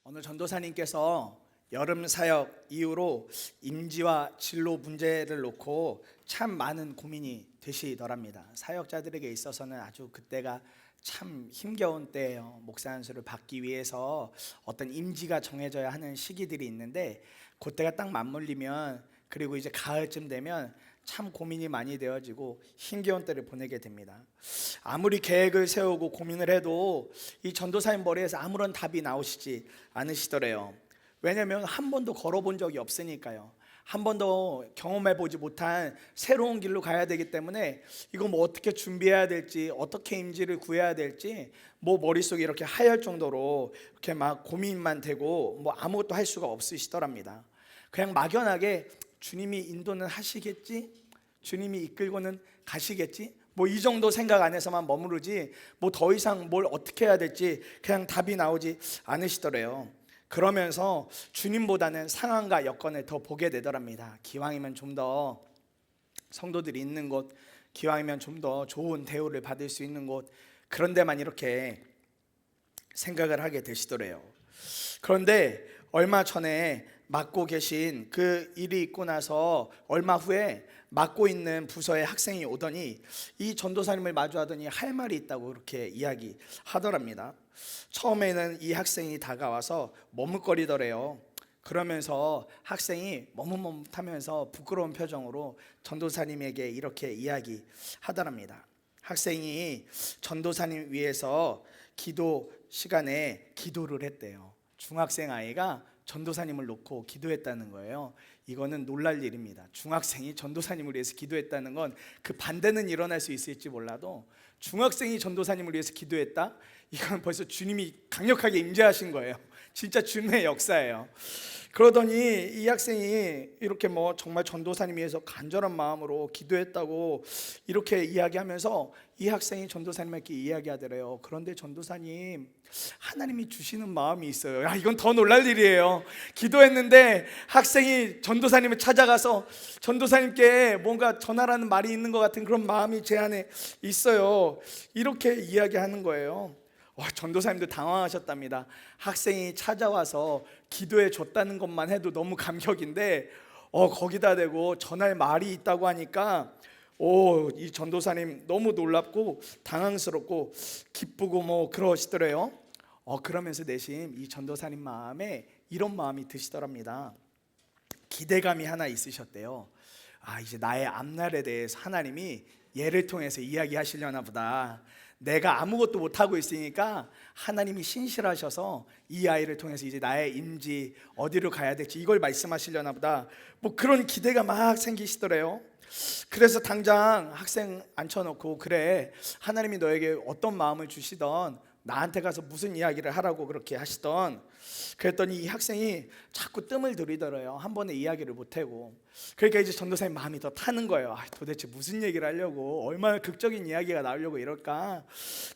오늘 전도사님께서 여름 사역 이후로 임지와 진로 문제를 놓고 참 많은 고민이 되시더랍니다. 사역자들에게 있어서는 아주 그때가 참 힘겨운 때예요. 목사 안수를 받기 위해서 어떤 임지가 정해져야 하는 시기들이 있는데 그때가 딱 맞물리면, 그리고 이제 가을쯤 되면 참 고민이 많이 되어지고 힘겨운 때를 보내게 됩니다. 아무리 계획을 세우고 고민을 해도 이 전도사님 머리에서 아무런 답이 나오시지 않으시더래요. 왜냐하면 한 번도 걸어본 적이 없으니까요. 한 번도 경험해보지 못한 새로운 길로 가야 되기 때문에 이거 뭐 어떻게 준비해야 될지, 어떻게 임지를 구해야 될지 뭐 머릿속이 이렇게 하얄 정도로 이렇게 막 고민만 되고 뭐 아무것도 할 수가 없으시더랍니다. 그냥 막연하게 주님이 인도는 하시겠지? 주님이 이끌고는 가시겠지? 뭐 이 정도 생각 안에서만 머무르지 뭐 더 이상 뭘 어떻게 해야 될지 그냥 답이 나오지 않으시더래요. 그러면서 주님보다는 상황과 여건을 더 보게 되더랍니다. 기왕이면 좀 더 성도들이 있는 곳, 기왕이면 좀 더 좋은 대우를 받을 수 있는 곳, 그런 데만 이렇게 생각을 하게 되시더래요. 그런데 얼마 전에 맡고 계신 그 일이 있고 나서 얼마 후에 맡고 있는 부서의 학생이 오더니 이 전도사님을 마주하더니 할 말이 있다고 그렇게 이야기하더랍니다. 처음에는 이 학생이 다가와서 머뭇거리더래요. 그러면서 학생이 머뭇머뭇하면서 부끄러운 표정으로 전도사님에게 이렇게 이야기하더랍니다. 학생이 전도사님 위해서 기도 시간에 기도를 했대요. 중학생 아이가 전도사님을 놓고 기도했다는 거예요. 이거는 놀랄 일입니다. 중학생이 전도사님을 위해서 기도했다는 건 그 반대는 일어날 수 있을지 몰라도 중학생이 전도사님을 위해서 기도했다? 이건 벌써 주님이 강력하게 임재하신 거예요. 진짜 주님의 역사예요. 그러더니 이 학생이 이렇게 뭐 정말 전도사님 위해서 간절한 마음으로 기도했다고 이렇게 이야기하면서 이 학생이 전도사님에게 이야기하더래요. 그런데 전도사님, 하나님이 주시는 마음이 있어요. 야, 이건 더 놀랄 일이에요. 기도했는데 학생이 전도사님을 찾아가서 전도사님께 뭔가 전하라는 말이 있는 것 같은 그런 마음이 제 안에 있어요. 이렇게 이야기하는 거예요. 전도사님도 당황하셨답니다. 학생이 찾아와서 기도해 줬다는 것만 해도 너무 감격인데 거기다 대고 전할 말이 있다고 하니까 이 전도사님 너무 놀랍고 당황스럽고 기쁘고 뭐 그러시더래요. 그러면서 내심 이 전도사님 마음에 이런 마음이 드시더랍니다. 기대감이 하나 있으셨대요. 이제 나의 앞날에 대해서 하나님이 얘를 통해서 이야기하시려나 보다. 내가 아무것도 못하고 있으니까 하나님이 신실하셔서 이 아이를 통해서 이제 나의 임지, 어디로 가야 될지 이걸 말씀하시려나 보다. 뭐 그런 기대가 막 생기시더래요. 그래서 당장 학생 앉혀놓고, 그래, 하나님이 너에게 어떤 마음을 주시던 나한테 가서 무슨 이야기를 하라고 그렇게 하시던, 그랬더니 이 학생이 자꾸 뜸을 들이더래요. 한 번에 이야기를 못하고. 그러니까 이제 전도사님 마음이 더 타는 거예요. 도대체 무슨 얘기를 하려고, 얼마나 극적인 이야기가 나오려고 이럴까.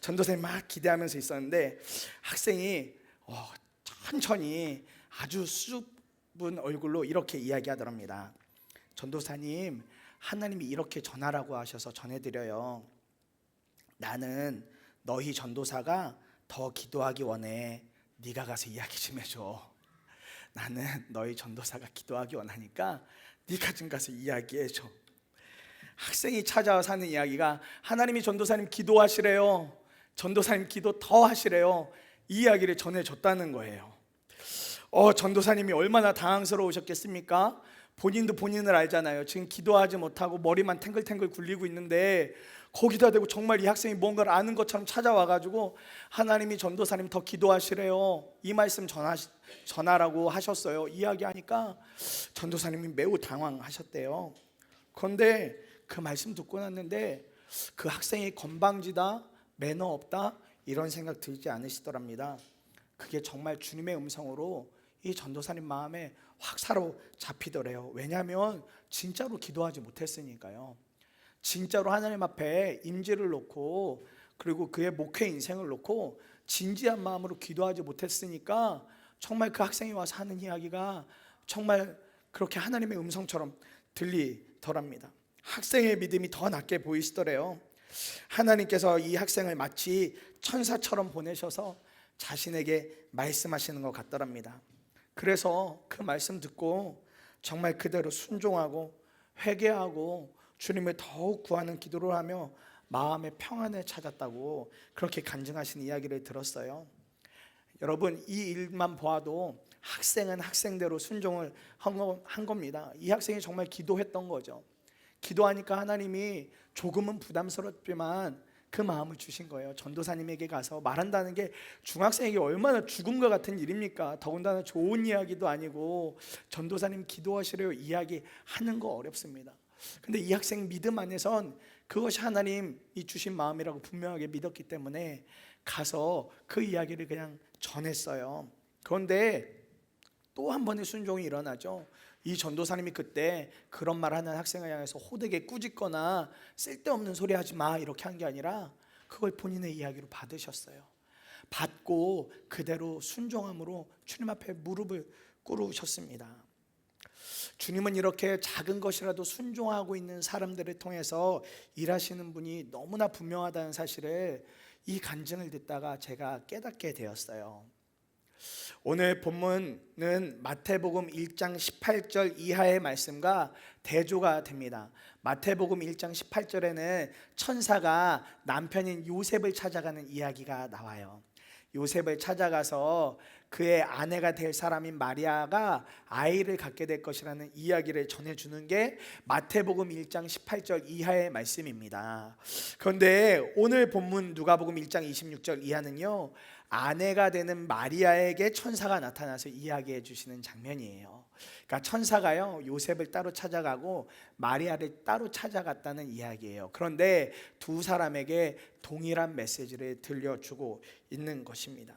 전도사님 막 기대하면서 있었는데 학생이 천천히 아주 수줍은 얼굴로 이렇게 이야기하더랍니다. 전도사님, 하나님이 이렇게 전하라고 하셔서 전해드려요. 나는 너희 전도사가 더 기도하기 원해. 네가 가서 이야기 좀 해줘. 나는 너희 전도사가 기도하기 원하니까 네가 좀 가서 이야기해줘. 학생이 찾아와서 하는 이야기가 하나님이 전도사님 기도하시래요. 전도사님 기도 더 하시래요. 이 이야기를 전해줬다는 거예요. 전도사님이 얼마나 당황스러우셨겠습니까? 본인도 본인을 알잖아요. 지금 기도하지 못하고 머리만 탱글탱글 굴리고 있는데 거기다 대고 정말 이 학생이 뭔가를 아는 것처럼 찾아와가지고 하나님이 전도사님 더 기도하시래요. 이 말씀 전하라고 하셨어요. 이야기하니까 전도사님이 매우 당황하셨대요. 그런데 그 말씀 듣고 났는데 그 학생이 건방지다, 매너 없다 이런 생각 들지 않으시더랍니다. 그게 정말 주님의 음성으로 이 전도사님 마음에 확 사로잡히더래요. 왜냐하면 진짜로 기도하지 못했으니까요. 진짜로 하나님 앞에 임재를 놓고, 그리고 그의 목회 인생을 놓고 진지한 마음으로 기도하지 못했으니까 정말 그 학생이 와서 하는 이야기가 정말 그렇게 하나님의 음성처럼 들리더랍니다. 학생의 믿음이 더 낮게 보이시더래요. 하나님께서 이 학생을 마치 천사처럼 보내셔서 자신에게 말씀하시는 것 같더랍니다. 그래서 그 말씀 듣고 정말 그대로 순종하고 회개하고 주님을 더욱 구하는 기도를 하며 마음의 평안을 찾았다고 그렇게 간증하신 이야기를 들었어요. 여러분, 이 일만 보아도 학생은 학생대로 순종을 한 겁니다. 이 학생이 정말 기도했던 거죠. 기도하니까 하나님이 조금은 부담스럽지만 그 마음을 주신 거예요. 전도사님에게 가서 말한다는 게 중학생에게 얼마나 죽음과 같은 일입니까? 더군다나 좋은 이야기도 아니고 전도사님 기도하시래요 이야기하는 거 어렵습니다. 근데 이 학생 믿음 안에선 그것이 하나님이 주신 마음이라고 분명하게 믿었기 때문에 가서 그 이야기를 그냥 전했어요. 그런데 또 한 번의 순종이 일어나죠. 이 전도사님이 그때 그런 말 하는 학생을 향해서 호되게 꾸짖거나 쓸데없는 소리 하지 마 이렇게 한 게 아니라 그걸 본인의 이야기로 받으셨어요. 받고 그대로 순종함으로 주님 앞에 무릎을 꿇으셨습니다. 주님은 이렇게 작은 것이라도 순종하고 있는 사람들을 통해서 일하시는 분이 너무나 분명하다는 사실을 이 간증을 듣다가 제가 깨닫게 되었어요. 오늘 본문은 마태복음 1장 18절 이하의 말씀과 대조가 됩니다. 마태복음 1장 18절에는 천사가 남편인 요셉을 찾아가는 이야기가 나와요. 요셉을 찾아가서 그의 아내가 될 사람인 마리아가 아이를 갖게 될 것이라는 이야기를 전해주는 게 마태복음 1장 18절 이하의 말씀입니다. 그런데 오늘 본문 누가복음 1장 26절 이하는요, 아내가 되는 마리아에게 천사가 나타나서 이야기해 주시는 장면이에요. 그러니까 천사가요 요셉을 따로 찾아가고 마리아를 따로 찾아갔다는 이야기예요. 그런데 두 사람에게 동일한 메시지를 들려주고 있는 것입니다.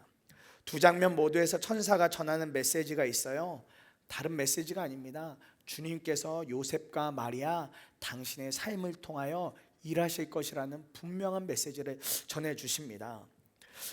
두 장면 모두에서 천사가 전하는 메시지가 있어요. 다른 메시지가 아닙니다. 주님께서 요셉과 마리아 당신의 삶을 통하여 일하실 것이라는 분명한 메시지를 전해주십니다.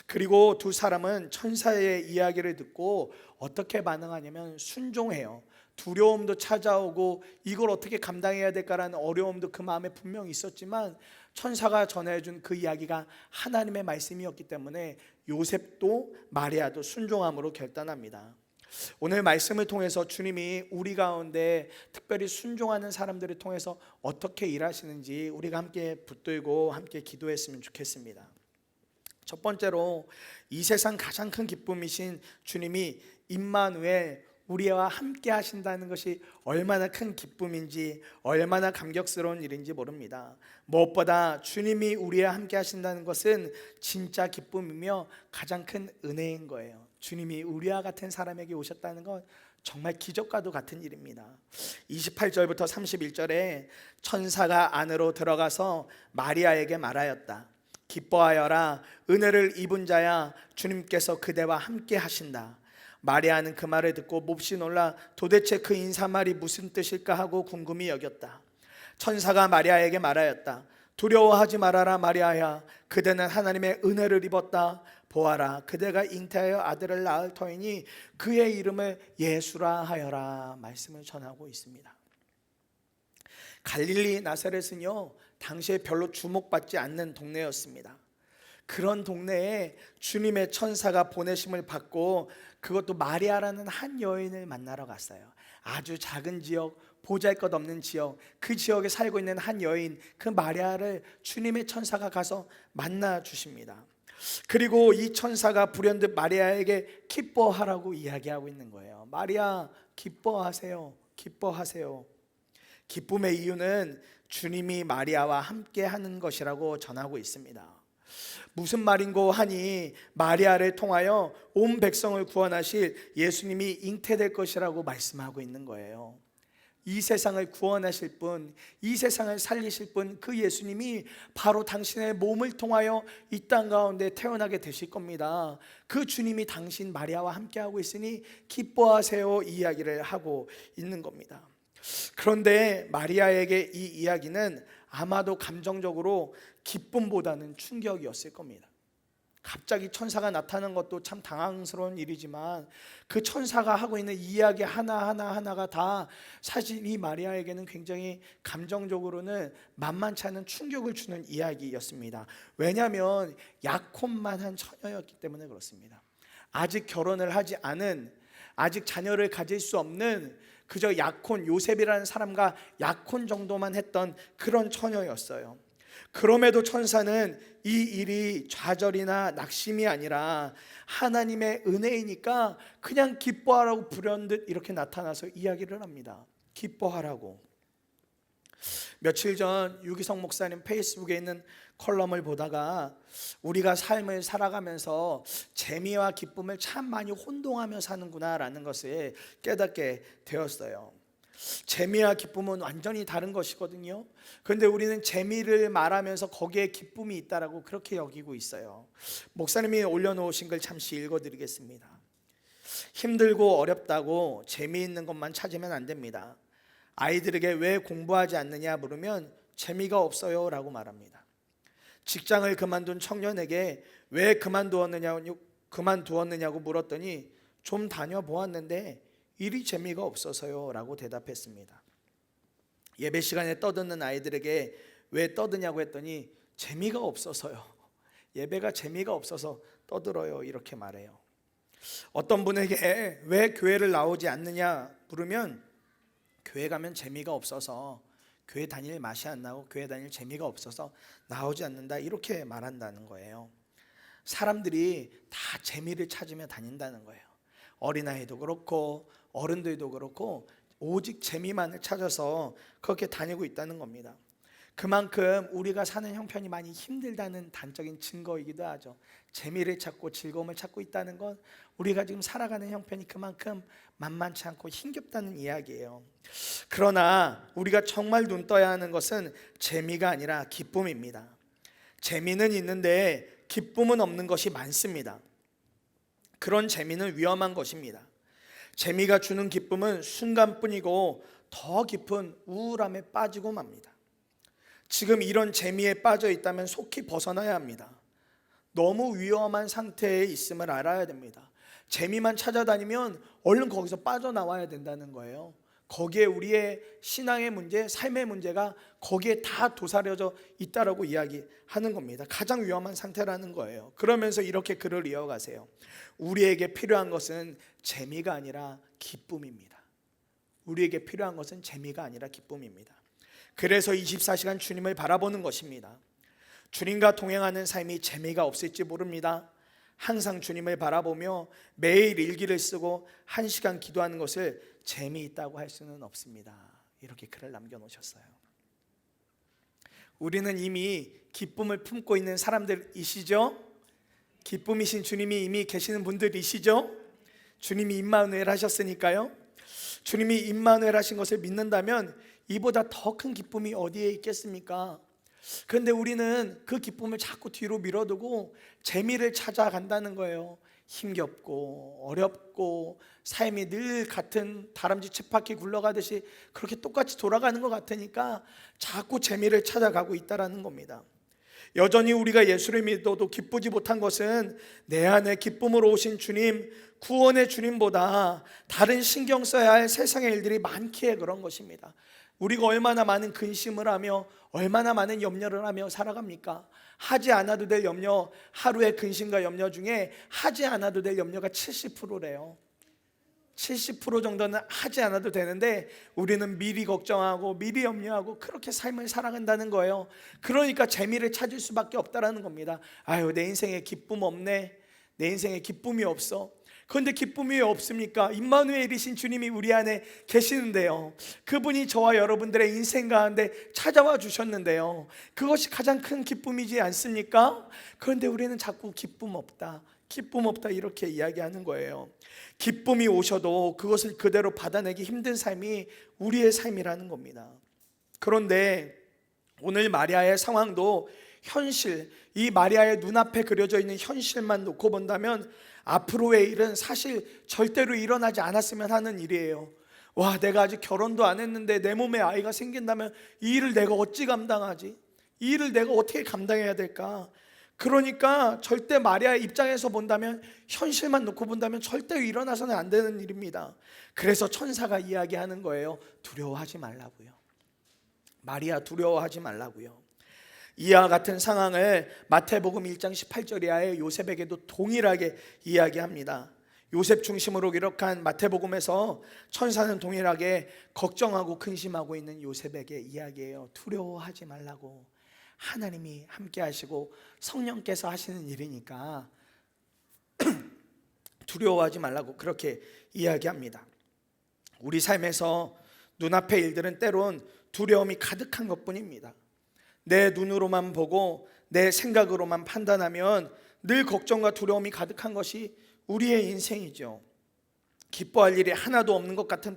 그리고 두 사람은 천사의 이야기를 듣고 어떻게 반응하냐면 순종해요. 두려움도 찾아오고 이걸 어떻게 감당해야 될까라는 어려움도 그 마음에 분명히 있었지만 천사가 전해준 그 이야기가 하나님의 말씀이었기 때문에 요셉도 마리아도 순종함으로 결단합니다. 오늘 말씀을 통해서 주님이 우리 가운데 특별히 순종하는 사람들을 통해서 어떻게 일하시는지 우리가 함께 붙들고 함께 기도했으면 좋겠습니다. 첫 번째로 이 세상 가장 큰 기쁨이신 주님이 임마누엘 우리와 함께 하신다는 것이 얼마나 큰 기쁨인지 얼마나 감격스러운 일인지 모릅니다. 무엇보다 주님이 우리와 함께 하신다는 것은 진짜 기쁨이며 가장 큰 은혜인 거예요. 주님이 우리와 같은 사람에게 오셨다는 건 정말 기적과도 같은 일입니다. 28절부터 31절에 천사가 안으로 들어가서 마리아에게 말하였다. 기뻐하여라, 은혜를 입은 자야, 주님께서 그대와 함께 하신다. 마리아는 그 말을 듣고 몹시 놀라 도대체 그 인사말이 무슨 뜻일까 하고 궁금히 여겼다. 천사가 마리아에게 말하였다. 두려워하지 말아라 마리아야, 그대는 하나님의 은혜를 입었다. 보아라, 그대가 잉태하여 아들을 낳을 터이니 그의 이름을 예수라 하여라. 말씀을 전하고 있습니다. 갈릴리 나사렛은요 당시에 별로 주목받지 않는 동네였습니다. 그런 동네에 주님의 천사가 보내심을 받고 그것도 마리아라는 한 여인을 만나러 갔어요. 아주 작은 지역, 보잘것없는 지역, 그 지역에 살고 있는 한 여인, 그 마리아를 주님의 천사가 가서 만나 주십니다. 그리고 이 천사가 불현듯 마리아에게 기뻐하라고 이야기하고 있는 거예요. 마리아 기뻐하세요, 기뻐하세요. 기쁨의 이유는 주님이 마리아와 함께 하는 것이라고 전하고 있습니다. 무슨 말인고 하니 마리아를 통하여 온 백성을 구원하실 예수님이 잉태될 것이라고 말씀하고 있는 거예요. 이 세상을 구원하실 분, 이 세상을 살리실 분, 그 예수님이 바로 당신의 몸을 통하여 이 땅 가운데 태어나게 되실 겁니다. 그 주님이 당신 마리아와 함께하고 있으니 기뻐하세요 이야기를 하고 있는 겁니다. 그런데 마리아에게 이 이야기는 아마도 감정적으로 기쁨보다는 충격이었을 겁니다. 갑자기 천사가 나타나는 것도 참 당황스러운 일이지만 그 천사가 하고 있는 이야기 하나하나가 다 사실 이 마리아에게는 굉장히 감정적으로는 만만치 않은 충격을 주는 이야기였습니다. 왜냐하면 약혼만 한 처녀였기 때문에 그렇습니다. 아직 결혼을 하지 않은, 아직 자녀를 가질 수 없는 그저 약혼, 요셉이라는 사람과 약혼 정도만 했던 그런 처녀였어요. 그럼에도 천사는 이 일이 좌절이나 낙심이 아니라 하나님의 은혜이니까 그냥 기뻐하라고 불현듯 이렇게 나타나서 이야기를 합니다. 기뻐하라고. 며칠 전 유기성 목사님 페이스북에 있는 컬럼을 보다가 우리가 삶을 살아가면서 재미와 기쁨을 참 많이 혼동하며 사는구나라는 것을 깨닫게 되었어요. 재미와 기쁨은 완전히 다른 것이거든요. 그런데 우리는 재미를 말하면서 거기에 기쁨이 있다라고 그렇게 여기고 있어요. 목사님이 올려놓으신 걸 잠시 읽어드리겠습니다. 힘들고 어렵다고 재미있는 것만 찾으면 안 됩니다. 아이들에게 왜 공부하지 않느냐 물으면 재미가 없어요 라고 말합니다. 직장을 그만둔 청년에게 왜 그만두었느냐고 물었더니 좀 다녀보았는데 일이 재미가 없어서요 라고 대답했습니다. 예배 시간에 떠드는 아이들에게 왜 떠드냐고 했더니 재미가 없어서요. 예배가 재미가 없어서 떠들어요 이렇게 말해요. 어떤 분에게 왜 교회를 나오지 않느냐 물으면 교회 가면 재미가 없어서, 교회 다닐 맛이 안 나고 교회 다닐 재미가 없어서 나오지 않는다 이렇게 말한다는 거예요. 사람들이 다 재미를 찾으며 다닌다는 거예요. 어린아이도 그렇고 어른들도 그렇고 오직 재미만을 찾아서 그렇게 다니고 있다는 겁니다. 그만큼 우리가 사는 형편이 많이 힘들다는 단적인 증거이기도 하죠. 재미를 찾고 즐거움을 찾고 있다는 건 우리가 지금 살아가는 형편이 그만큼 만만치 않고 힘겹다는 이야기예요. 그러나 우리가 정말 눈 떠야 하는 것은 재미가 아니라 기쁨입니다. 재미는 있는데 기쁨은 없는 것이 많습니다. 그런 재미는 위험한 것입니다. 재미가 주는 기쁨은 순간뿐이고 더 깊은 우울함에 빠지고 맙니다. 지금 이런 재미에 빠져 있다면 속히 벗어나야 합니다. 너무 위험한 상태에 있음을 알아야 됩니다. 재미만 찾아다니면 얼른 거기서 빠져나와야 된다는 거예요. 거기에 우리의 신앙의 문제, 삶의 문제가 거기에 다 도사려져 있다라고 이야기하는 겁니다. 가장 위험한 상태라는 거예요. 그러면서 이렇게 글을 이어가세요. 우리에게 필요한 것은 재미가 아니라 기쁨입니다. 우리에게 필요한 것은 재미가 아니라 기쁨입니다. 그래서 24시간 주님을 바라보는 것입니다. 주님과 동행하는 삶이 재미가 없을지 모릅니다. 항상 주님을 바라보며 매일 일기를 쓰고 1시간 기도하는 것을 재미있다고 할 수는 없습니다. 이렇게 글을 남겨놓으셨어요. 우리는 이미 기쁨을 품고 있는 사람들이시죠? 기쁨이신 주님이 이미 계시는 분들이시죠? 주님이 임마누엘 하셨으니까요. 주님이 임마누엘 하신 것을 믿는다면 이보다 더 큰 기쁨이 어디에 있겠습니까? 그런데 우리는 그 기쁨을 자꾸 뒤로 밀어두고 재미를 찾아간다는 거예요. 힘겹고 어렵고 삶이 늘 같은 다람쥐 쳇바퀴 굴러가듯이 그렇게 똑같이 돌아가는 것 같으니까 자꾸 재미를 찾아가고 있다는 겁니다. 여전히 우리가 예수를 믿어도 기쁘지 못한 것은 내 안에 기쁨으로 오신 주님, 구원의 주님보다 다른 신경 써야 할 세상의 일들이 많기에 그런 것입니다. 우리가 얼마나 많은 근심을 하며 얼마나 많은 염려를 하며 살아갑니까? 하지 않아도 될 염려, 하루의 근심과 염려 중에 하지 않아도 될 염려가 70%래요 70% 정도는 하지 않아도 되는데 우리는 미리 걱정하고 미리 염려하고 그렇게 삶을 살아간다는 거예요. 그러니까 재미를 찾을 수밖에 없다는 겁니다. 아유, 내 인생에 기쁨 없네, 내 인생에 기쁨이 없어. 그런데 기쁨이 왜 없습니까? 임마누엘이신 주님이 우리 안에 계시는데요. 그분이 저와 여러분들의 인생 가운데 찾아와 주셨는데요. 그것이 가장 큰 기쁨이지 않습니까? 그런데 우리는 자꾸 기쁨 없다, 기쁨 없다 이렇게 이야기하는 거예요. 기쁨이 오셔도 그것을 그대로 받아내기 힘든 삶이 우리의 삶이라는 겁니다. 그런데 오늘 마리아의 상황도 현실, 이 마리아의 눈앞에 그려져 있는 현실만 놓고 본다면 앞으로의 일은 사실 절대로 일어나지 않았으면 하는 일이에요. 와, 내가 아직 결혼도 안 했는데 내 몸에 아이가 생긴다면 이 일을 내가 어찌 감당하지? 이 일을 내가 어떻게 감당해야 될까? 그러니까 절대 마리아의 입장에서 본다면, 현실만 놓고 본다면 절대 일어나서는 안 되는 일입니다. 그래서 천사가 이야기하는 거예요. 두려워하지 말라고요. 마리아, 두려워하지 말라고요. 이와 같은 상황을 마태복음 1장 18절 이하의 요셉에게도 동일하게 이야기합니다. 요셉 중심으로 기록한 마태복음에서 천사는 동일하게 걱정하고 근심하고 있는 요셉에게 이야기해요. 두려워하지 말라고. 하나님이 함께 하시고 성령께서 하시는 일이니까 두려워하지 말라고 그렇게 이야기합니다. 우리 삶에서 눈앞의 일들은 때론 두려움이 가득한 것뿐입니다. 내 눈으로만 보고 내 생각으로만 판단하면 늘 걱정과 두려움이 가득한 것이 우리의 인생이죠. 기뻐할 일이 하나도 없는 것 같은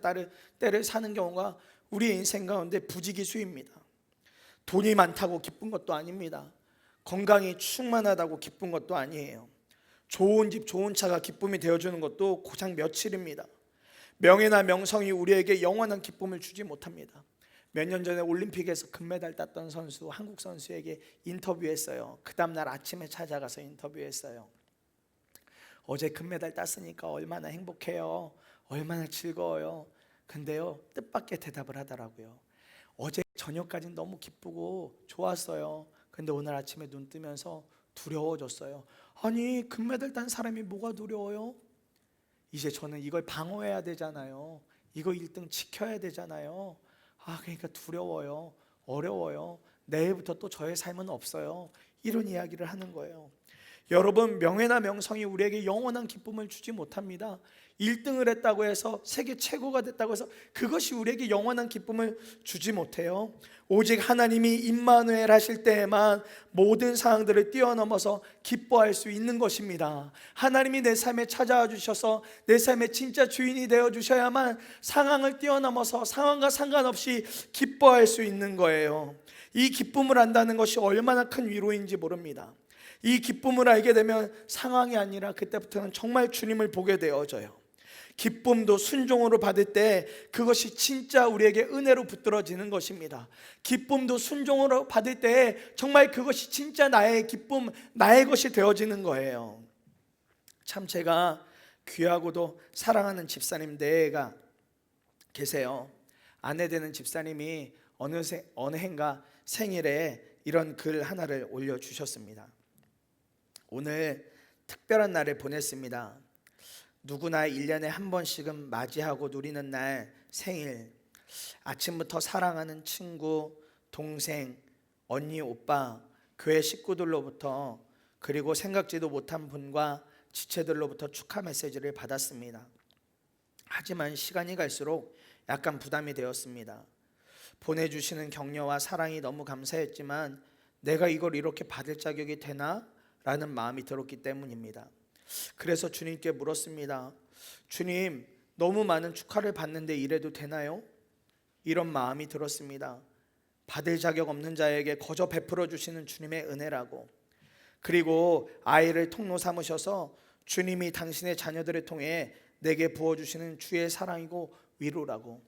때를 사는 경우가 우리의 인생 가운데 부지기수입니다. 돈이 많다고 기쁜 것도 아닙니다. 건강이 충만하다고 기쁜 것도 아니에요. 좋은 집, 좋은 차가 기쁨이 되어주는 것도 고작 며칠입니다. 명예나 명성이 우리에게 영원한 기쁨을 주지 못합니다. 몇 년 전에 올림픽에서 금메달 땄던 선수, 한국 선수에게 인터뷰했어요. 그 다음날 아침에 찾아가서 인터뷰했어요. 어제 금메달 땄으니까 얼마나 행복해요, 얼마나 즐거워요. 근데요, 뜻밖의 대답을 하더라고요. 어제 저녁까지는 너무 기쁘고 좋았어요. 근데 오늘 아침에 눈 뜨면서 두려워졌어요. 아니, 금메달 딴 사람이 뭐가 두려워요? 이제 저는 이걸 방어해야 되잖아요. 이거 1등 지켜야 되잖아요. 그러니까 두려워요, 어려워요. 내일부터 또 저의 삶은 없어요. 이런 이야기를 하는 거예요. 여러분, 명예나 명성이 우리에게 영원한 기쁨을 주지 못합니다. 1등을 했다고 해서 세계 최고가 됐다고 해서 그것이 우리에게 영원한 기쁨을 주지 못해요. 오직 하나님이 임마누엘 하실 때에만 모든 상황들을 뛰어넘어서 기뻐할 수 있는 것입니다. 하나님이 내 삶에 찾아와 주셔서 내 삶의 진짜 주인이 되어 주셔야만 상황을 뛰어넘어서 상황과 상관없이 기뻐할 수 있는 거예요. 이 기쁨을 안다는 것이 얼마나 큰 위로인지 모릅니다. 이 기쁨을 알게 되면 상황이 아니라 그때부터는 정말 주님을 보게 되어져요. 기쁨도 순종으로 받을 때 그것이 진짜 우리에게 은혜로 붙들어지는 것입니다. 기쁨도 순종으로 받을 때 정말 그것이 진짜 나의 기쁨, 나의 것이 되어지는 거예요. 참 제가 귀하고도 사랑하는 집사님 네가 계세요. 아내 되는 집사님이 어느 해인가 생일에 이런 글 하나를 올려주셨습니다. 오늘 특별한 날을 보냈습니다. 누구나 1년에 한 번씩은 맞이하고 누리는 날, 생일. 아침부터 사랑하는 친구, 동생, 언니, 오빠, 교회 식구들로부터, 그리고 생각지도 못한 분과 지체들로부터 축하 메시지를 받았습니다. 하지만 시간이 갈수록 약간 부담이 되었습니다. 보내주시는 격려와 사랑이 너무 감사했지만 내가 이걸 이렇게 받을 자격이 되나? 라는 마음이 들었기 때문입니다. 그래서 주님께 물었습니다. 주님, 너무 많은 축하를 받는데 이래도 되나요? 이런 마음이 들었습니다. 받을 자격 없는 자에게 거저 베풀어 주시는 주님의 은혜라고. 그리고 아이를 통로 삼으셔서 주님이 당신의 자녀들을 통해 내게 부어주시는 주의 사랑이고 위로라고.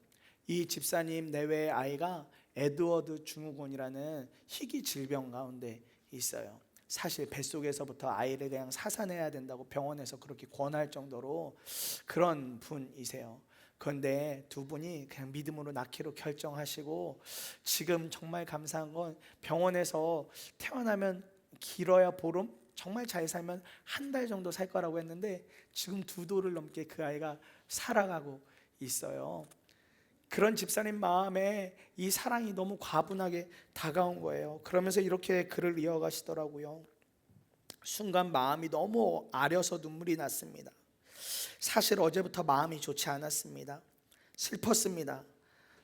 이 집사님 내외의 아이가 에드워드 증후군이라는 희귀 질병 가운데 있어요. 사실 뱃속에서부터 아이를 그냥 사산해야 된다고 병원에서 그렇게 권할 정도로 그런 분이세요. 그런데 두 분이 그냥 믿음으로 낳기로 결정하시고, 지금 정말 감사한 건 병원에서 태어나면 길어야 보름, 정말 잘 살면 한 달 정도 살 거라고 했는데 지금 2돌을 넘게 그 아이가 살아가고 있어요. 그런 집사님 마음에 이 사랑이 너무 과분하게 다가온 거예요. 그러면서 이렇게 글을 이어가시더라고요. 순간 마음이 너무 아려서 눈물이 났습니다. 사실 어제부터 마음이 좋지 않았습니다. 슬펐습니다.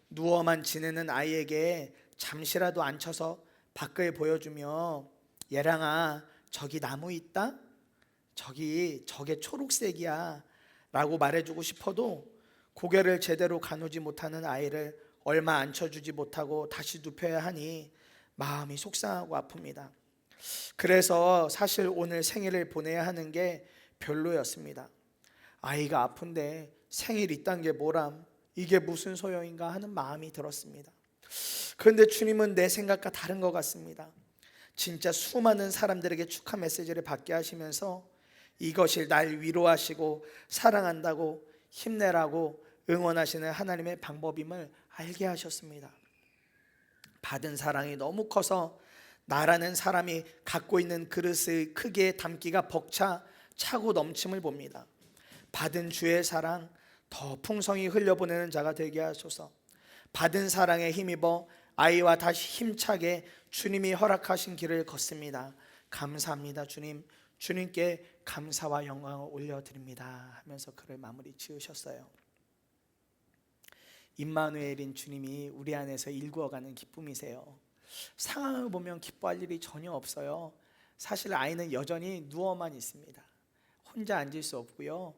누워만 지내는 아이에게 잠시라도 앉혀서 밖을 보여주며, 얘랑아, 저기 나무 있다? 저게 초록색이야 라고 말해주고 싶어도 고개를 제대로 가누지 못하는 아이를 얼마 앉혀주지 못하고 다시 눕혀야 하니 마음이 속상하고 아픕니다. 그래서 사실 오늘 생일을 보내야 하는 게 별로였습니다. 아이가 아픈데 생일 있다는 게 뭐람, 이게 무슨 소용인가 하는 마음이 들었습니다. 그런데 주님은 내 생각과 다른 것 같습니다. 진짜 수많은 사람들에게 축하 메시지를 받게 하시면서 이것이 날 위로하시고 사랑한다고 힘내라고 응원하시는 하나님의 방법임을 알게 하셨습니다. 받은 사랑이 너무 커서 나라는 사람이 갖고 있는 그릇의 크기에 담기가 벅차 차고 넘침을 봅니다. 받은 주의 사랑 더 풍성히 흘려보내는 자가 되게 하소서. 받은 사랑에 힘입어 아이와 다시 힘차게 주님이 허락하신 길을 걷습니다. 감사합니다 주님. 주님께 감사와 영광을 올려드립니다 하면서 글을 마무리 지으셨어요. 임마누엘인 주님이 우리 안에서 일구어가는 기쁨이세요. 상황을 보면 기뻐할 일이 전혀 없어요. 사실 아이는 여전히 누워만 있습니다. 혼자 앉을 수 없고요.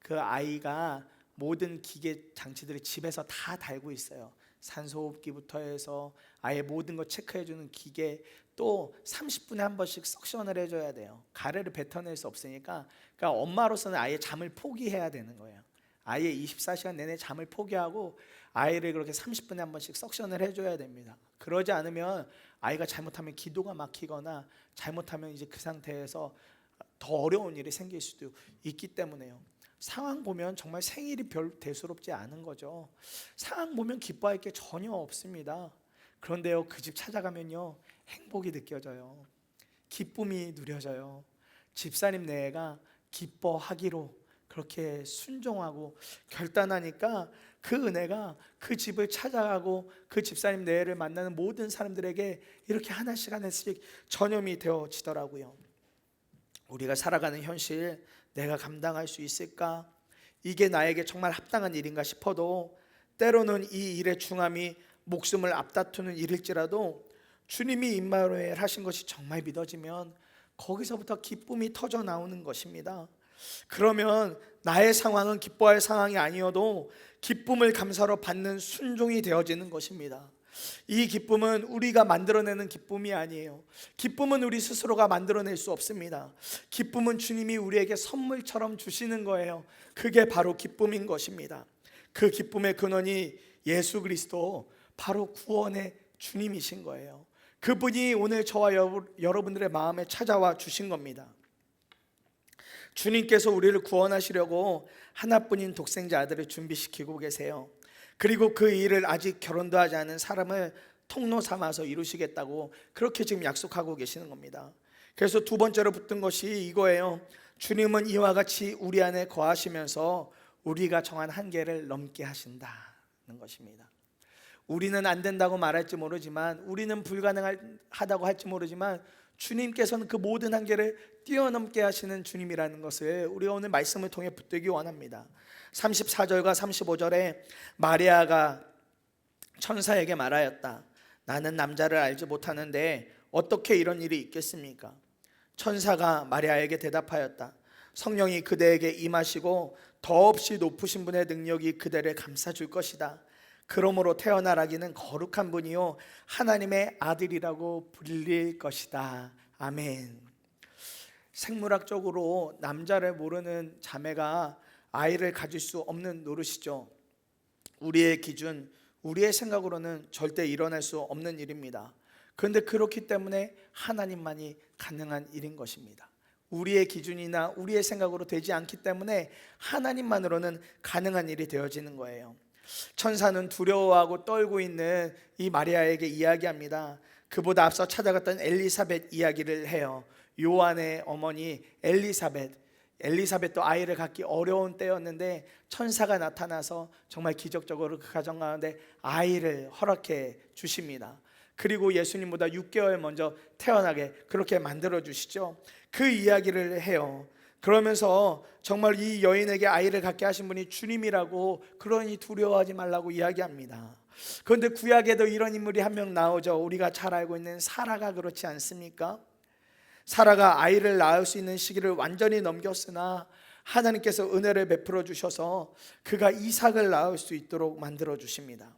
그 아이가 모든 기계 장치들을 집에서 다 달고 있어요. 산소호흡기부터 해서 아예 모든 거 체크해주는 기계, 또 30분에 한 번씩 석션을 해줘야 돼요. 가래를 뱉어낼 수 없으니까. 그러니까 엄마로서는 아예 잠을 포기해야 되는 거예요. 아예 24시간 내내 잠을 포기하고 아이를 그렇게 30분에 한 번씩 석션을 해줘야 됩니다. 그러지 않으면 아이가 잘못하면 기도가 막히거나 잘못하면 이제 그 상태에서 더 어려운 일이 생길 수도 있기 때문에요. 상황 보면 정말 생일이 별 대수롭지 않은 거죠. 상황 보면 기뻐할 게 전혀 없습니다. 그런데요, 그 집 찾아가면요, 행복이 느껴져요. 기쁨이 누려져요. 집사님 내가 기뻐하기로 그렇게 순종하고 결단하니까 그 은혜가 그 집을 찾아가고 그 집사님 내를 만나는 모든 사람들에게 이렇게 하나씩 전염이 되어지더라고요. 우리가 살아가는 현실, 내가 감당할 수 있을까? 이게 나에게 정말 합당한 일인가 싶어도 때로는 이 일의 중함이 목숨을 앞다투는 일일지라도 주님이 임마누엘 하신 것이 정말 믿어지면 거기서부터 기쁨이 터져 나오는 것입니다. 그러면 나의 상황은 기뻐할 상황이 아니어도 기쁨을 감사로 받는 순종이 되어지는 것입니다. 이 기쁨은 우리가 만들어내는 기쁨이 아니에요. 기쁨은 우리 스스로가 만들어낼 수 없습니다. 기쁨은 주님이 우리에게 선물처럼 주시는 거예요. 그게 바로 기쁨인 것입니다. 그 기쁨의 근원이 예수 그리스도, 바로 구원의 주님이신 거예요. 그분이 오늘 저와 여러분들의 마음에 찾아와 주신 겁니다. 주님께서 우리를 구원하시려고 하나뿐인 독생자 아들을 준비시키고 계세요. 그리고 그 일을 아직 결혼도 하지 않은 사람을 통로 삼아서 이루시겠다고 그렇게 지금 약속하고 계시는 겁니다. 그래서 두 번째로 붙은 것이 이거예요. 주님은 이와 같이 우리 안에 거하시면서 우리가 정한 한계를 넘게 하신다는 것입니다. 우리는 안 된다고 말할지 모르지만, 우리는 불가능하다고 할지 모르지만 주님께서는 그 모든 한계를 뛰어넘게 하시는 주님이라는 것을 우리가 오늘 말씀을 통해 붙들기 원합니다. 34절과 35절에 마리아가 천사에게 말하였다. 나는 남자를 알지 못하는데 어떻게 이런 일이 있겠습니까? 천사가 마리아에게 대답하였다. 성령이 그대에게 임하시고 더없이 높으신 분의 능력이 그대를 감싸줄 것이다. 그러므로 태어날 아기는 거룩한 분이요 하나님의 아들이라고 불릴 것이다. 아멘. 생물학적으로 남자를 모르는 자매가 아이를 가질 수 없는 노릇이죠. 우리의 기준, 우리의 생각으로는 절대 일어날 수 없는 일입니다. 그런데 그렇기 때문에 하나님만이 가능한 일인 것입니다. 우리의 기준이나 우리의 생각으로 되지 않기 때문에 하나님만으로는 가능한 일이 되어지는 거예요. 천사는 두려워하고 떨고 있는 이 마리아에게 이야기합니다. 그보다 앞서 찾아갔던 엘리사벳 이야기를 해요. 요한의 어머니 엘리사벳도 아이를 갖기 어려운 때였는데 천사가 나타나서 정말 기적적으로 그 가정 가운데 아이를 허락해 주십니다. 그리고 예수님보다 6개월 먼저 태어나게 그렇게 만들어 주시죠. 그 이야기를 해요. 그러면서 정말 이 여인에게 아이를 갖게 하신 분이 주님이라고, 그러니 두려워하지 말라고 이야기합니다. 그런데 구약에도 이런 인물이 한 명 나오죠. 우리가 잘 알고 있는 사라가 그렇지 않습니까? 사라가 아이를 낳을 수 있는 시기를 완전히 넘겼으나 하나님께서 은혜를 베풀어 주셔서 그가 이삭을 낳을 수 있도록 만들어 주십니다.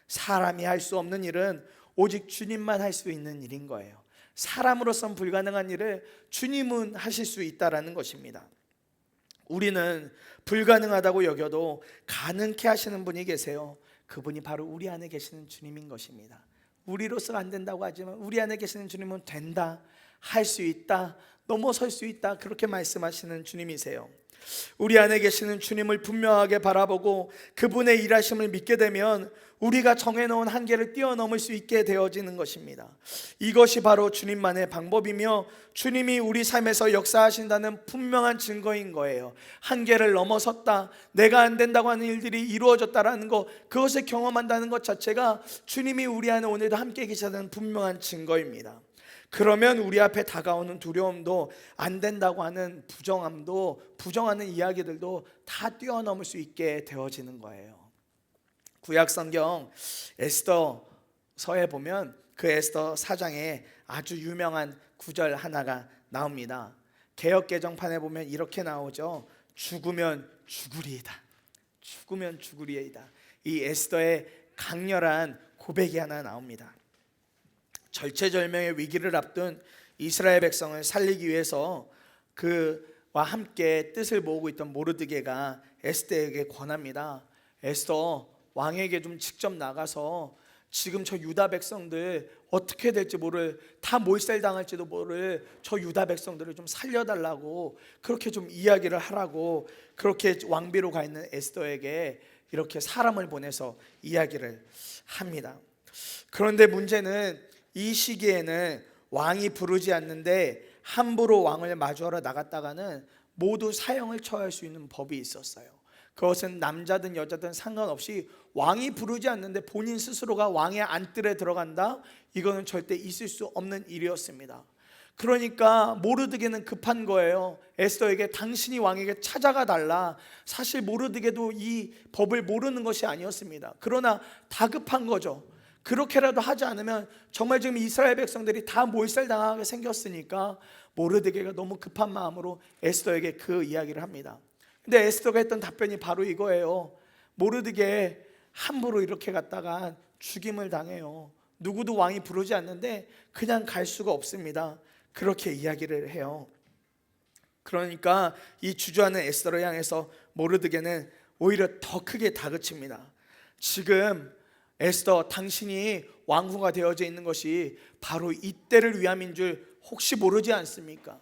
사람이 할 수 없는 일은 오직 주님만 할 수 있는 일인 거예요. 사람으로선 불가능한 일을 주님은 하실 수 있다라는 것입니다. 우리는 불가능하다고 여겨도 가능케 하시는 분이 계세요. 그분이 바로 우리 안에 계시는 주님인 것입니다. 우리로서 안 된다고 하지만 우리 안에 계시는 주님은 된다, 할 수 있다, 넘어설 수 있다, 그렇게 말씀하시는 주님이세요. 우리 안에 계시는 주님을 분명하게 바라보고 그분의 일하심을 믿게 되면 우리가 정해놓은 한계를 뛰어넘을 수 있게 되어지는 것입니다. 이것이 바로 주님만의 방법이며 주님이 우리 삶에서 역사하신다는 분명한 증거인 거예요. 한계를 넘어섰다, 내가 안 된다고 하는 일들이 이루어졌다라는 것, 그것을 경험한다는 것 자체가 주님이 우리 안에 오늘도 함께 계시다는 분명한 증거입니다. 그러면 우리 앞에 다가오는 두려움도, 안 된다고 하는 부정함도, 부정하는 이야기들도 다 뛰어넘을 수 있게 되어지는 거예요. 구약 성경 에스더서에 보면 그 에스더 4장에 아주 유명한 구절 하나가 나옵니다. 개역 개정판에 보면 이렇게 나오죠. 죽으면 죽으리이다. 죽으면 죽으리이다. 이 에스더의 강렬한 고백이 하나 나옵니다. 절체절명의 위기를 앞둔 이스라엘 백성을 살리기 위해서 그와 함께 뜻을 모으고 있던 모르드게가 에스더에게 권합니다. 에스더, 왕에게 좀 직접 나가서 지금 저 유다 백성들 어떻게 될지 모를, 다 몰살당할지도 모를 저 유다 백성들을 좀 살려달라고 그렇게 좀 이야기를 하라고, 그렇게 왕비로 가 있는 에스더에게 이렇게 사람을 보내서 이야기를 합니다. 그런데 문제는 이 시기에는 왕이 부르지 않는데 함부로 왕을 마주하러 나갔다가는 모두 사형을 처할 수 있는 법이 있었어요. 그것은 남자든 여자든 상관없이 왕이 부르지 않는데 본인 스스로가 왕의 안뜰에 들어간다? 이거는 절대 있을 수 없는 일이었습니다. 그러니까 모르드게는 급한 거예요. 에스더에게 당신이 왕에게 찾아가 달라. 사실 모르드게도 이 법을 모르는 것이 아니었습니다. 그러나 다급한 거죠. 그렇게라도 하지 않으면 정말 지금 이스라엘 백성들이 다 몰살당하게 생겼으니까 모르드게가 너무 급한 마음으로 에스더에게 그 이야기를 합니다. 근데 에스더가 했던 답변이 바로 이거예요. 모르드게, 함부로 이렇게 갔다가 죽임을 당해요. 누구도 왕이 부르지 않는데 그냥 갈 수가 없습니다. 그렇게 이야기를 해요. 그러니까 이 주저하는 에스더를 향해서 모르드게는 오히려 더 크게 다그칩니다. 지금 에스더, 당신이 왕후가 되어져 있는 것이 바로 이때를 위함인 줄 혹시 모르지 않습니까?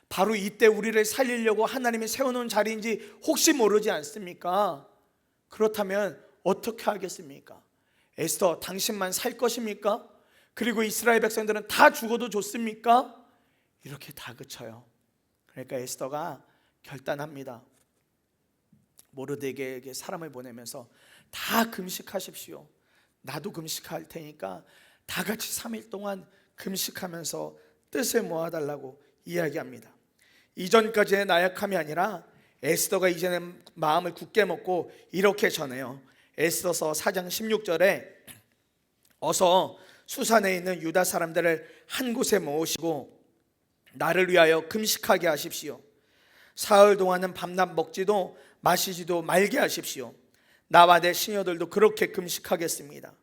바로 이때 우리를 살리려고 하나님이 세워놓은 자리인지 혹시 모르지 않습니까? 그렇다면 어떻게 하겠습니까? 에스더, 당신만 살 것입니까? 그리고 이스라엘 백성들은 다 죽어도 좋습니까? 이렇게 다그쳐요. 그러니까 에스더가 결단합니다. 모르드게에게 사람을 보내면서 다 금식하십시오. 나도 금식할 테니까 다 같이 3일 동안 금식하면서 뜻을 모아달라고 이야기합니다. 이전까지의 나약함이 아니라 에스더가 이제는 마음을 굳게 먹고 이렇게 전해요. 에스더서 4장 16절에 어서 수산에 있는 유다 사람들을 한 곳에 모으시고 나를 위하여 금식하게 하십시오. 사흘 동안은 밤낮 먹지도 마시지도 말게 하십시오. 나와 내 시녀들도 그렇게 금식하겠습니다.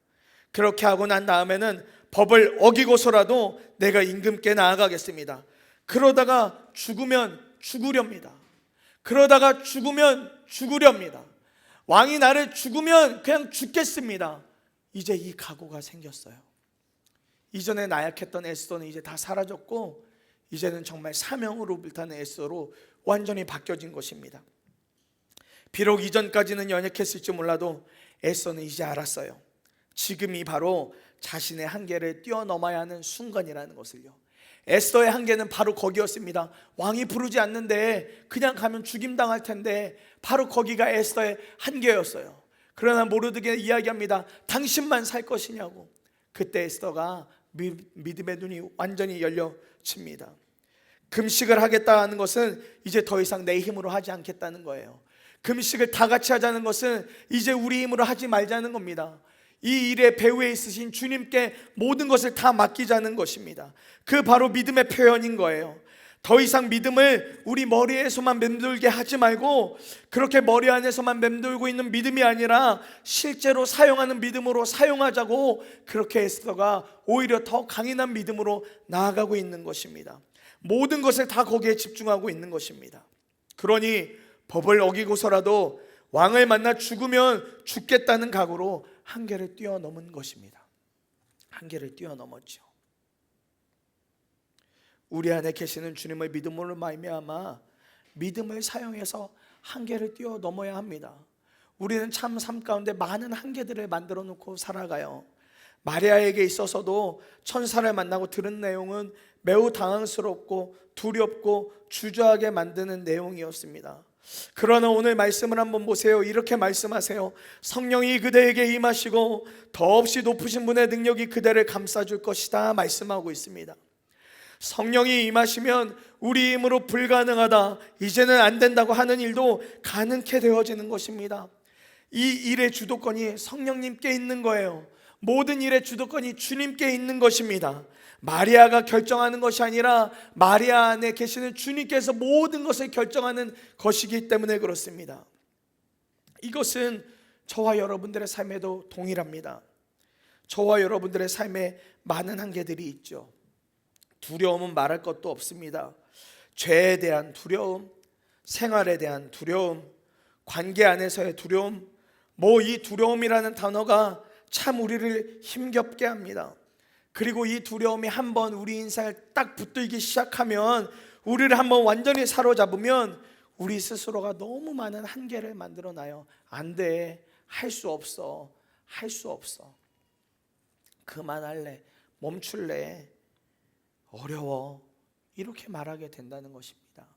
그렇게 하고 난 다음에는 법을 어기고서라도 내가 임금께 나아가겠습니다. 그러다가 죽으면 죽으렵니다. 그러다가 죽으면 죽으렵니다. 왕이 나를 죽으면 그냥 죽겠습니다. 이제 이 각오가 생겼어요. 이전에 나약했던 에스더는 이제 다 사라졌고 이제는 정말 사명으로 불타는 에스더로 완전히 바뀌어진 것입니다. 비록 이전까지는 연약했을지 몰라도 에스더는 이제 알았어요. 지금이 바로 자신의 한계를 뛰어넘어야 하는 순간이라는 것을요. 에스더의 한계는 바로 거기였습니다. 왕이 부르지 않는데 그냥 가면 죽임당할 텐데 바로 거기가 에스더의 한계였어요. 그러나 모르드게 이야기합니다. 당신만 살 것이냐고. 그때 에스더가 믿음의 눈이 완전히 열려집니다. 금식을 하겠다는 것은 이제 더 이상 내 힘으로 하지 않겠다는 거예요. 금식을 다 같이 하자는 것은 이제 우리 힘으로 하지 말자는 겁니다. 이 일의 배후에 있으신 주님께 모든 것을 다 맡기자는 것입니다. 그 바로 믿음의 표현인 거예요. 더 이상 믿음을 우리 머리에서만 맴돌게 하지 말고 그렇게 머리 안에서만 맴돌고 있는 믿음이 아니라 실제로 사용하는 믿음으로 사용하자고, 그렇게 에스더가 오히려 더 강인한 믿음으로 나아가고 있는 것입니다. 모든 것을 다 거기에 집중하고 있는 것입니다. 그러니 법을 어기고서라도 왕을 만나 죽으면 죽겠다는 각오로 한계를 뛰어넘은 것입니다. 한계를 뛰어넘었죠. 우리 안에 계시는 주님을 믿음으로 말미암아 믿음을 사용해서 한계를 뛰어넘어야 합니다. 우리는 참 삶 가운데 많은 한계들을 만들어 놓고 살아가요. 마리아에게 있어서도 천사를 만나고 들은 내용은 매우 당황스럽고 두렵고 주저하게 만드는 내용이었습니다. 그러나 오늘 말씀을 한번 보세요. 이렇게 말씀하세요. 성령이 그대에게 임하시고 더없이 높으신 분의 능력이 그대를 감싸줄 것이다 말씀하고 있습니다. 성령이 임하시면 우리 힘으로 불가능하다, 이제는 안 된다고 하는 일도 가능케 되어지는 것입니다. 이 일의 주도권이 성령님께 있는 거예요. 모든 일의 주도권이 주님께 있는 것입니다. 마리아가 결정하는 것이 아니라 마리아 안에 계시는 주님께서 모든 것을 결정하는 것이기 때문에 그렇습니다. 이것은 저와 여러분들의 삶에도 동일합니다. 저와 여러분들의 삶에 많은 한계들이 있죠. 두려움은 말할 것도 없습니다. 죄에 대한 두려움, 생활에 대한 두려움, 관계 안에서의 두려움, 이 두려움이라는 단어가 참 우리를 힘겹게 합니다. 그리고 이 두려움이 한번 우리 인생을 딱 붙들기 시작하면, 우리를 한번 완전히 사로잡으면 우리 스스로가 너무 많은 한계를 만들어놔요. 안 돼, 할 수 없어, 할 수 없어, 그만할래, 멈출래, 어려워, 이렇게 말하게 된다는 것입니다.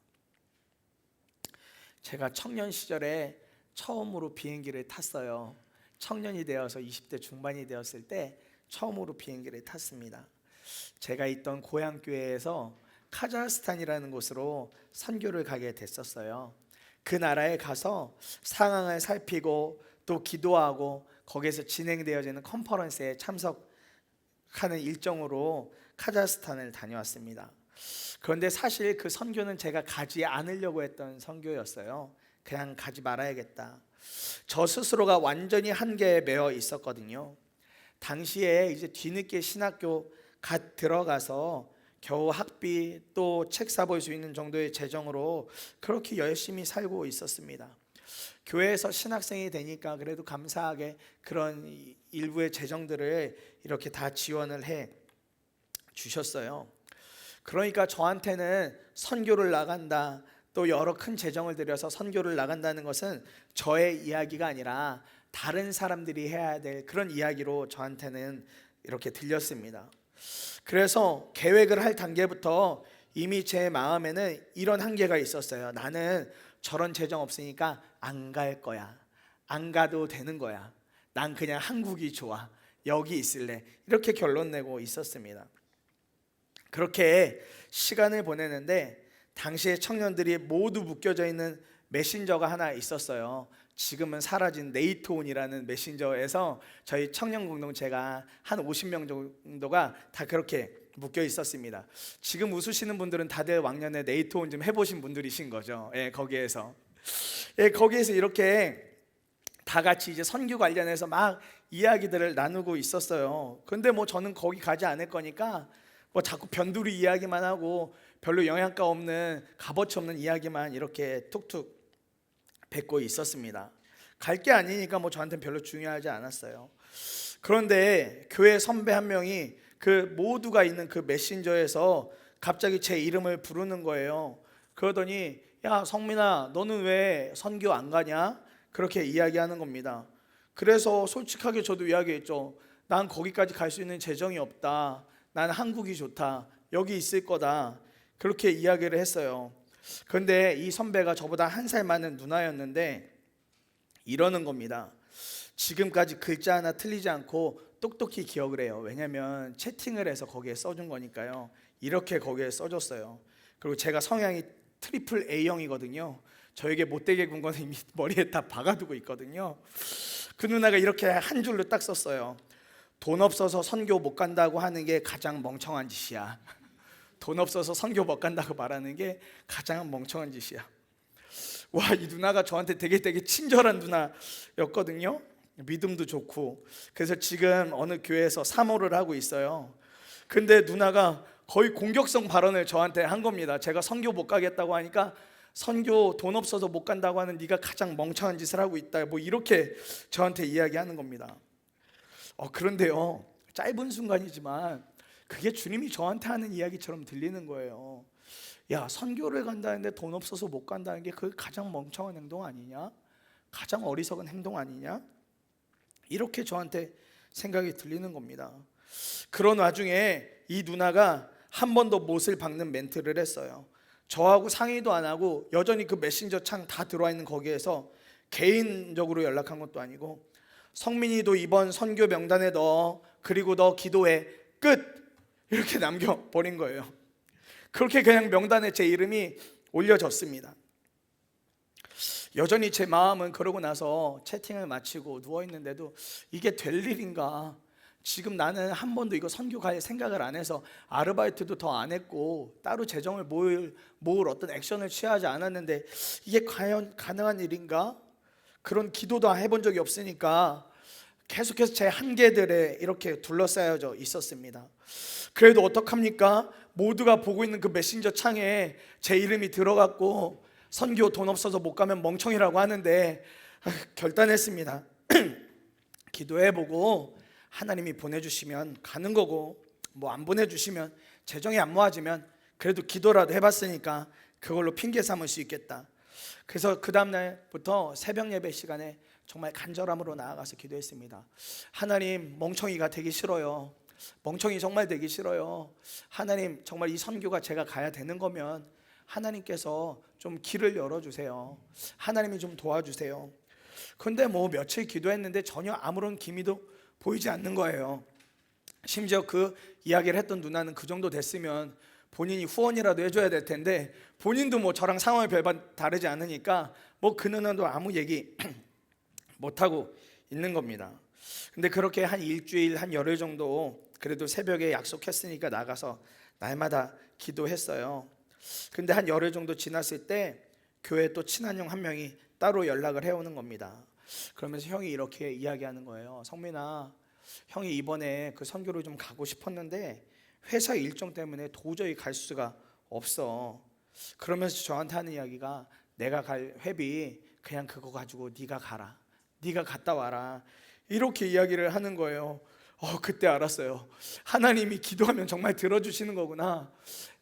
제가 청년 시절에 처음으로 비행기를 탔어요. 청년이 되어서 20대 중반이 되었을 때 처음으로 비행기를 탔습니다. 제가 있던 고향교회에서 카자흐스탄이라는 곳으로 선교를 가게 됐었어요. 그 나라에 가서 상황을 살피고 또 기도하고 거기에서 진행되어지는 컨퍼런스에 참석하는 일정으로 카자흐스탄을 다녀왔습니다. 그런데 사실 그 선교는 제가 가지 않으려고 했던 선교였어요. 그냥 가지 말아야겠다. 저 스스로가 완전히 한계에 매여 있었거든요. 당시에 이제 뒤늦게 신학교 갓 들어가서 겨우 학비 또 책 사볼 수 있는 정도의 재정으로 그렇게 열심히 살고 있었습니다. 교회에서 신학생이 되니까 그래도 감사하게 그런 일부의 재정들을 이렇게 다 지원을 해 주셨어요. 그러니까 저한테는 선교를 나간다, 또 여러 큰 재정을 들여서 선교를 나간다는 것은 저의 이야기가 아니라 다른 사람들이 해야 될 그런 이야기로 저한테는 이렇게 들렸습니다. 그래서 계획을 할 단계부터 이미 제 마음에는 이런 한계가 있었어요. 나는 저런 재정 없으니까 안 갈 거야, 안 가도 되는 거야, 난 그냥 한국이 좋아, 여기 있을래, 이렇게 결론 내고 있었습니다. 그렇게 시간을 보내는데 당시에 청년들이 모두 묶여져 있는 메신저가 하나 있었어요. 지금은 사라진 네이트온이라는 메신저에서 저희 청년 공동체가 한 50명 정도가 다 그렇게 묶여 있었습니다. 지금 웃으시는 분들은 다들 왕년에 네이트온 좀 해보신 분들이신 거죠. 거기에서 이렇게 다 같이 이제 선교 관련해서 막 이야기들을 나누고 있었어요. 근데 저는 거기 가지 않을 거니까 자꾸 변두리 이야기만 하고 별로 영양가 없는, 값어치 없는 이야기만 이렇게 툭툭 뱉고 있었습니다. 갈 게 아니니까 저한테는 별로 중요하지 않았어요. 그런데 교회 선배 한 명이 그 모두가 있는 그 메신저에서 갑자기 제 이름을 부르는 거예요. 그러더니 야 성민아, 너는 왜 선교 안 가냐? 그렇게 이야기하는 겁니다. 그래서 솔직하게 저도 이야기했죠. 난 거기까지 갈 수 있는 재정이 없다, 난 한국이 좋다, 여기 있을 거다, 그렇게 이야기를 했어요. 그런데 이 선배가 저보다 한 살 많은 누나였는데 이러는 겁니다. 지금까지 글자 하나 틀리지 않고 똑똑히 기억을 해요. 왜냐면 채팅을 해서 거기에 써준 거니까요. 이렇게 거기에 써줬어요. 그리고 제가 성향이 트리플 A형이거든요. 저에게 못되게 군 거는 이미 머리에 다 박아두고 있거든요. 그 누나가 이렇게 한 줄로 딱 썼어요. 돈 없어서 선교 못 간다고 하는 게 가장 멍청한 짓이야. 돈 없어서 선교 못 간다고 말하는 게 가장 멍청한 짓이야. 와, 이 누나가 저한테 되게 친절한 누나였거든요. 믿음도 좋고. 그래서 지금 어느 교회에서 사모를 하고 있어요. 근데 누나가 거의 공격성 발언을 저한테 한 겁니다. 제가 선교 못 가겠다고 하니까 선교 돈 없어서 못 간다고 하는 네가 가장 멍청한 짓을 하고 있다, 이렇게 저한테 이야기하는 겁니다. 그런데요, 짧은 순간이지만 그게 주님이 저한테 하는 이야기처럼 들리는 거예요. 야, 선교를 간다는데 돈 없어서 못 간다는 게 그 가장 멍청한 행동 아니냐? 가장 어리석은 행동 아니냐? 이렇게 저한테 생각이 들리는 겁니다. 그런 와중에 이 누나가 한 번 더 못을 박는 멘트를 했어요. 저하고 상의도 안 하고 여전히 그 메신저 창 다 들어와 있는 거기에서 개인적으로 연락한 것도 아니고, 성민이도 이번 선교 명단에 넣어, 그리고 너 기도해, 끝! 이렇게 남겨버린 거예요. 그렇게 그냥 명단에 제 이름이 올려졌습니다. 여전히 제 마음은 그러고 나서 채팅을 마치고 누워있는데도 이게 될 일인가? 지금 나는 한 번도 이거 선교 갈 생각을 안 해서 아르바이트도 더 안 했고 따로 재정을 모을 어떤 액션을 취하지 않았는데 이게 과연 가능한 일인가? 그런 기도도 해본 적이 없으니까 계속해서 제 한계들에 이렇게 둘러싸여져 있었습니다. 그래도 어떡합니까? 모두가 보고 있는 그 메신저 창에 제 이름이 들어갔고 선교 돈 없어서 못 가면 멍청이라고 하는데 결단했습니다. 기도해보고 하나님이 보내주시면 가는 거고, 뭐 안 보내주시면 재정이 안 모아지면 그래도 기도라도 해봤으니까 그걸로 핑계 삼을 수 있겠다. 그래서 그 다음날부터 새벽 예배 시간에 정말 간절함으로 나아가서 기도했습니다. 하나님, 멍청이가 되기 싫어요. 멍청이 정말 되기 싫어요. 하나님, 정말 이 선교가 제가 가야 되는 거면 하나님께서 좀 길을 열어주세요. 하나님이 좀 도와주세요. 근데 뭐 며칠 기도했는데 전혀 아무런 기미도 보이지 않는 거예요. 심지어 그 이야기를 했던 누나는 그 정도 됐으면 본인이 후원이라도 해줘야 될 텐데 본인도 뭐 저랑 상황이 별반 다르지 않으니까 뭐 그 누나도 아무 얘기 못하고 있는 겁니다. 근데 그렇게 한 일주일, 한 열흘 정도 그래도 새벽에 약속했으니까 나가서 날마다 기도했어요. 근데 한 열흘 정도 지났을 때 교회 또 친한 형 한 명이 따로 연락을 해오는 겁니다. 그러면서 형이 이렇게 이야기하는 거예요. 성민아, 형이 이번에 그 선교를 좀 가고 싶었는데 회사 일정 때문에 도저히 갈 수가 없어. 그러면서 저한테 하는 이야기가, 내가 갈 회비 그냥 그거 가지고 네가 가라, 네가 갔다 와라, 이렇게 이야기를 하는 거예요. 그때 알았어요. 하나님이 기도하면 정말 들어주시는 거구나.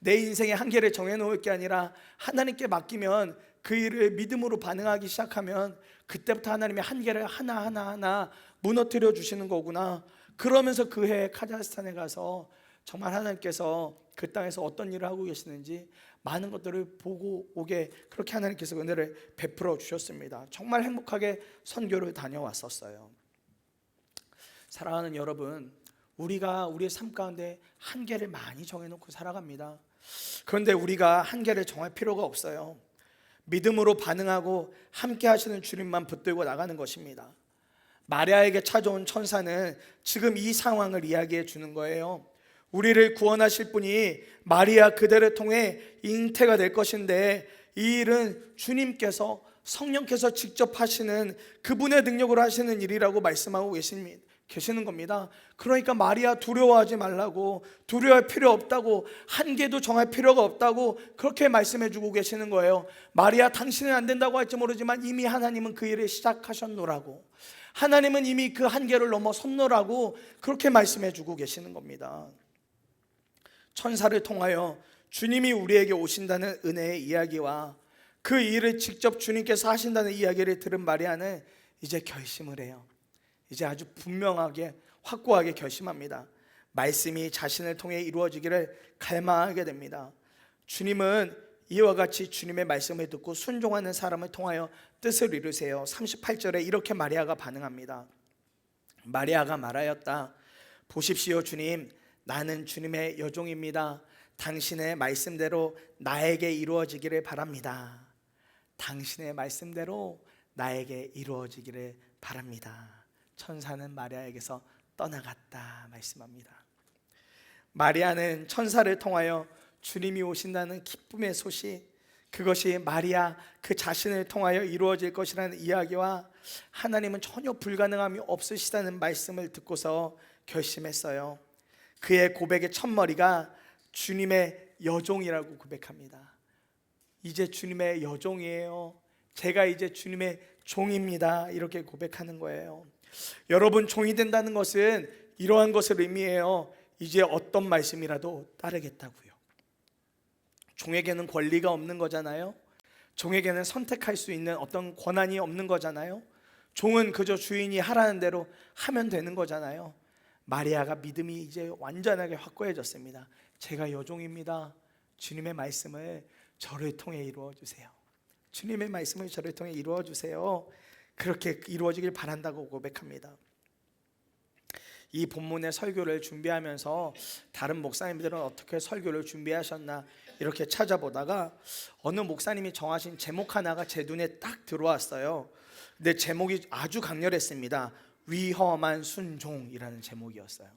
내 인생의 한계를 정해놓을 게 아니라 하나님께 맡기면 그 일을 믿음으로 반응하기 시작하면 그때부터 하나님의 한계를 하나하나 무너뜨려 주시는 거구나. 그러면서 그 해 카자흐스탄에 가서 정말 하나님께서 그 땅에서 어떤 일을 하고 계시는지 많은 것들을 보고 오게 그렇게 하나님께서 은혜를 베풀어 주셨습니다. 정말 행복하게 선교를 다녀왔었어요. 사랑하는 여러분, 우리가 우리의 삶 가운데 한계를 많이 정해놓고 살아갑니다. 그런데 우리가 한계를 정할 필요가 없어요. 믿음으로 반응하고 함께 하시는 주님만 붙들고 나가는 것입니다. 마리아에게 찾아온 천사는 지금 이 상황을 이야기해 주는 거예요. 우리를 구원하실 분이 마리아 그대를 통해 잉태가 될 것인데 이 일은 주님께서, 성령께서 직접 하시는 그분의 능력으로 하시는 일이라고 말씀하고 계시는 겁니다. 그러니까 마리아, 두려워하지 말라고, 두려워할 필요 없다고, 한계도 정할 필요가 없다고 그렇게 말씀해 주고 계시는 거예요. 마리아, 당신은 안 된다고 할지 모르지만 이미 하나님은 그 일을 시작하셨노라고, 하나님은 이미 그 한계를 넘어섰노라고 그렇게 말씀해 주고 계시는 겁니다. 천사를 통하여 주님이 우리에게 오신다는 은혜의 이야기와 그 일을 직접 주님께서 하신다는 이야기를 들은 마리아는 이제 결심을 해요. 이제 아주 분명하게, 확고하게 결심합니다. 말씀이 자신을 통해 이루어지기를 갈망하게 됩니다. 주님은 이와 같이 주님의 말씀을 듣고 순종하는 사람을 통하여 뜻을 이루세요. 38절에 이렇게 마리아가 반응합니다. 마리아가 말하였다. 보십시오 주님, 나는 주님의 여종입니다. 당신의 말씀대로 나에게 이루어지기를 바랍니다. 당신의 말씀대로 나에게 이루어지기를 바랍니다. 천사는 마리아에게서 떠나갔다 말씀합니다. 마리아는 천사를 통하여 주님이 오신다는 기쁨의 소식, 그것이 마리아 그 자신을 통하여 이루어질 것이라는 이야기와 하나님은 전혀 불가능함이 없으시다는 말씀을 듣고서 결심했어요. 그의 고백의 첫머리가 주님의 여종이라고 고백합니다. 이제 주님의 여종이에요. 제가 이제 주님의 종입니다. 이렇게 고백하는 거예요. 여러분, 종이 된다는 것은 이러한 것을 의미해요. 이제 어떤 말씀이라도 따르겠다고요. 종에게는 권리가 없는 거잖아요. 종에게는 선택할 수 있는 어떤 권한이 없는 거잖아요. 종은 그저 주인이 하라는 대로 하면 되는 거잖아요. 마리아가 믿음이 이제 완전하게 확고해졌습니다. 제가 여종입니다. 주님의 말씀을 저를 통해 이루어 주세요. 주님의 말씀을 저를 통해 이루어 주세요. 그렇게 이루어지길 바란다고 고백합니다. 이 본문의 설교를 준비하면서 다른 목사님들은 어떻게 설교를 준비하셨나 이렇게 찾아보다가 어느 목사님이 정하신 제목 하나가 제 눈에 딱 들어왔어요. 근데 제목이 아주 강렬했습니다. 위험한 순종이라는 제목이었어요.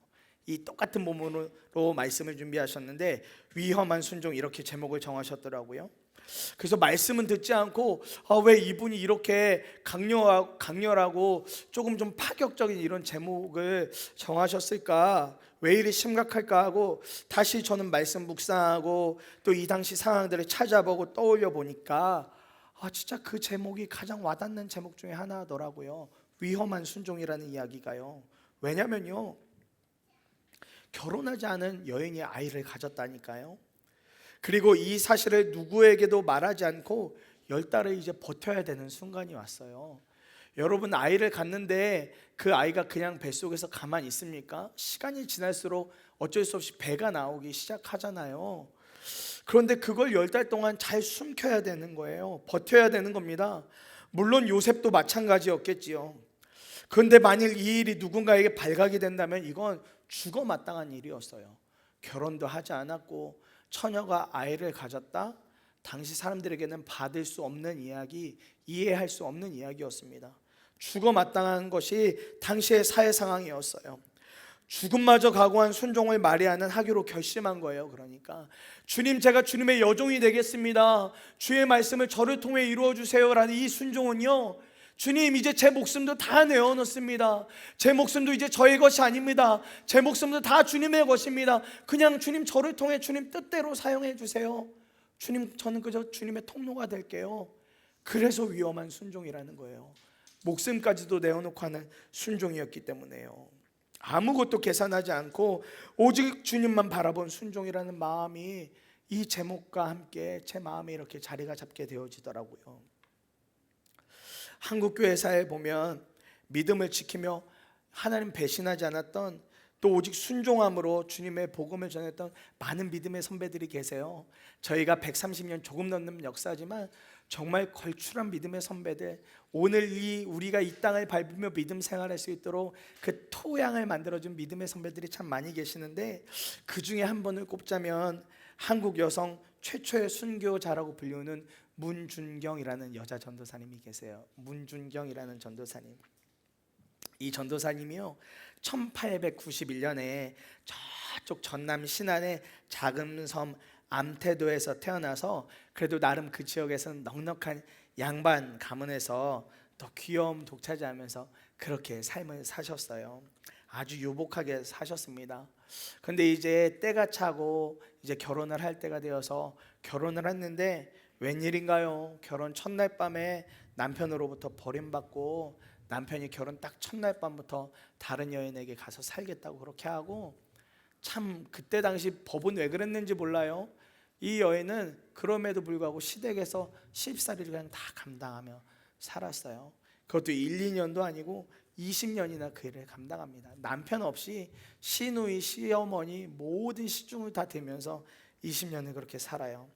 이 똑같은 본문으로 말씀을 준비하셨는데 위험한 순종 이렇게 제목을 정하셨더라고요. 그래서 말씀은 듣지 않고 왜 이분이 이렇게 강렬하고 조금 좀 파격적인 이런 제목을 정하셨을까, 왜 이리 심각할까 하고 다시 저는 말씀 묵상하고 또 이 당시 상황들을 찾아보고 떠올려 보니까 진짜 그 제목이 가장 와닿는 제목 중에 하나더라고요. 위험한 순종이라는 이야기가요. 왜냐면요, 결혼하지 않은 여인이 아이를 가졌다니까요. 그리고 이 사실을 누구에게도 말하지 않고 10달을 이제 버텨야 되는 순간이 왔어요. 여러분, 아이를 갖는데 그 아이가 그냥 뱃속에서 가만히 있습니까? 시간이 지날수록 어쩔 수 없이 배가 나오기 시작하잖아요. 그런데 그걸 10달 동안 잘 숨겨야 되는 거예요. 버텨야 되는 겁니다. 물론 요셉도 마찬가지였겠지요. 그런데 만일 이 일이 누군가에게 발각이 된다면 이건 죽어 마땅한 일이었어요. 결혼도 하지 않았고 처녀가 아이를 가졌다? 당시 사람들에게는 받을 수 없는 이야기, 이해할 수 없는 이야기였습니다. 죽어 마땅한 것이 당시의 사회 상황이었어요. 죽음마저 각오한 순종을 마리아는 하기로 결심한 거예요. 그러니까 주님, 제가 주님의 여종이 되겠습니다. 주의 말씀을 저를 통해 이루어 주세요 라는 이 순종은요, 주님, 이제 제 목숨도 다 내어놓습니다. 제 목숨도 이제 저의 것이 아닙니다. 제 목숨도 다 주님의 것입니다. 그냥 주님, 저를 통해 주님 뜻대로 사용해 주세요. 주님, 저는 그저 주님의 통로가 될게요. 그래서 위험한 순종이라는 거예요. 목숨까지도 내어놓고 하는 순종이었기 때문에요. 아무것도 계산하지 않고 오직 주님만 바라본 순종이라는 마음이 이 제목과 함께 제 마음에 이렇게 자리가 잡게 되어지더라고요. 한국 교회사에 보면 믿음을 지키며 하나님 배신하지 않았던, 또 오직 순종함으로 주님의 복음을 전했던 많은 믿음의 선배들이 계세요. 저희가 130년 조금 넘는 역사지만 정말 걸출한 믿음의 선배들, 오늘 우리가 이 땅을 밟으며 믿음 생활할 수 있도록 그 토양을 만들어준 믿음의 선배들이 참 많이 계시는데, 그 중에 한 분을 꼽자면 한국 여성 최초의 순교자라고 불리우는 문준경이라는 여자 전도사님이 계세요. 문준경이라는 전도사님. 이 전도사님이요, 1891년에 저쪽 전남 신안의 작은 섬 암태도에서 태어나서 그래도 나름 그 지역에서는 넉넉한 양반 가문에서 더 귀여움 독차지하면서 그렇게 삶을 사셨어요. 아주 유복하게 사셨습니다. 근데 이제 때가 차고 이제 결혼을 할 때가 되어서 결혼을 했는데 웬일인가요? 결혼 첫날 밤에 남편으로부터 버림받고, 남편이 결혼 딱 첫날 밤부터 다른 여인에게 가서 살겠다고 그렇게 하고, 참 그때 당시 법은 왜 그랬는지 몰라요. 이 여인은 그럼에도 불구하고 시댁에서 시집살이를 그냥 다 감당하며 살았어요. 그것도 1, 2년도 아니고 20년이나 그 일을 감당합니다. 남편 없이 시누이, 시어머니 모든 시중을 다 대면서 20년을 그렇게 살아요.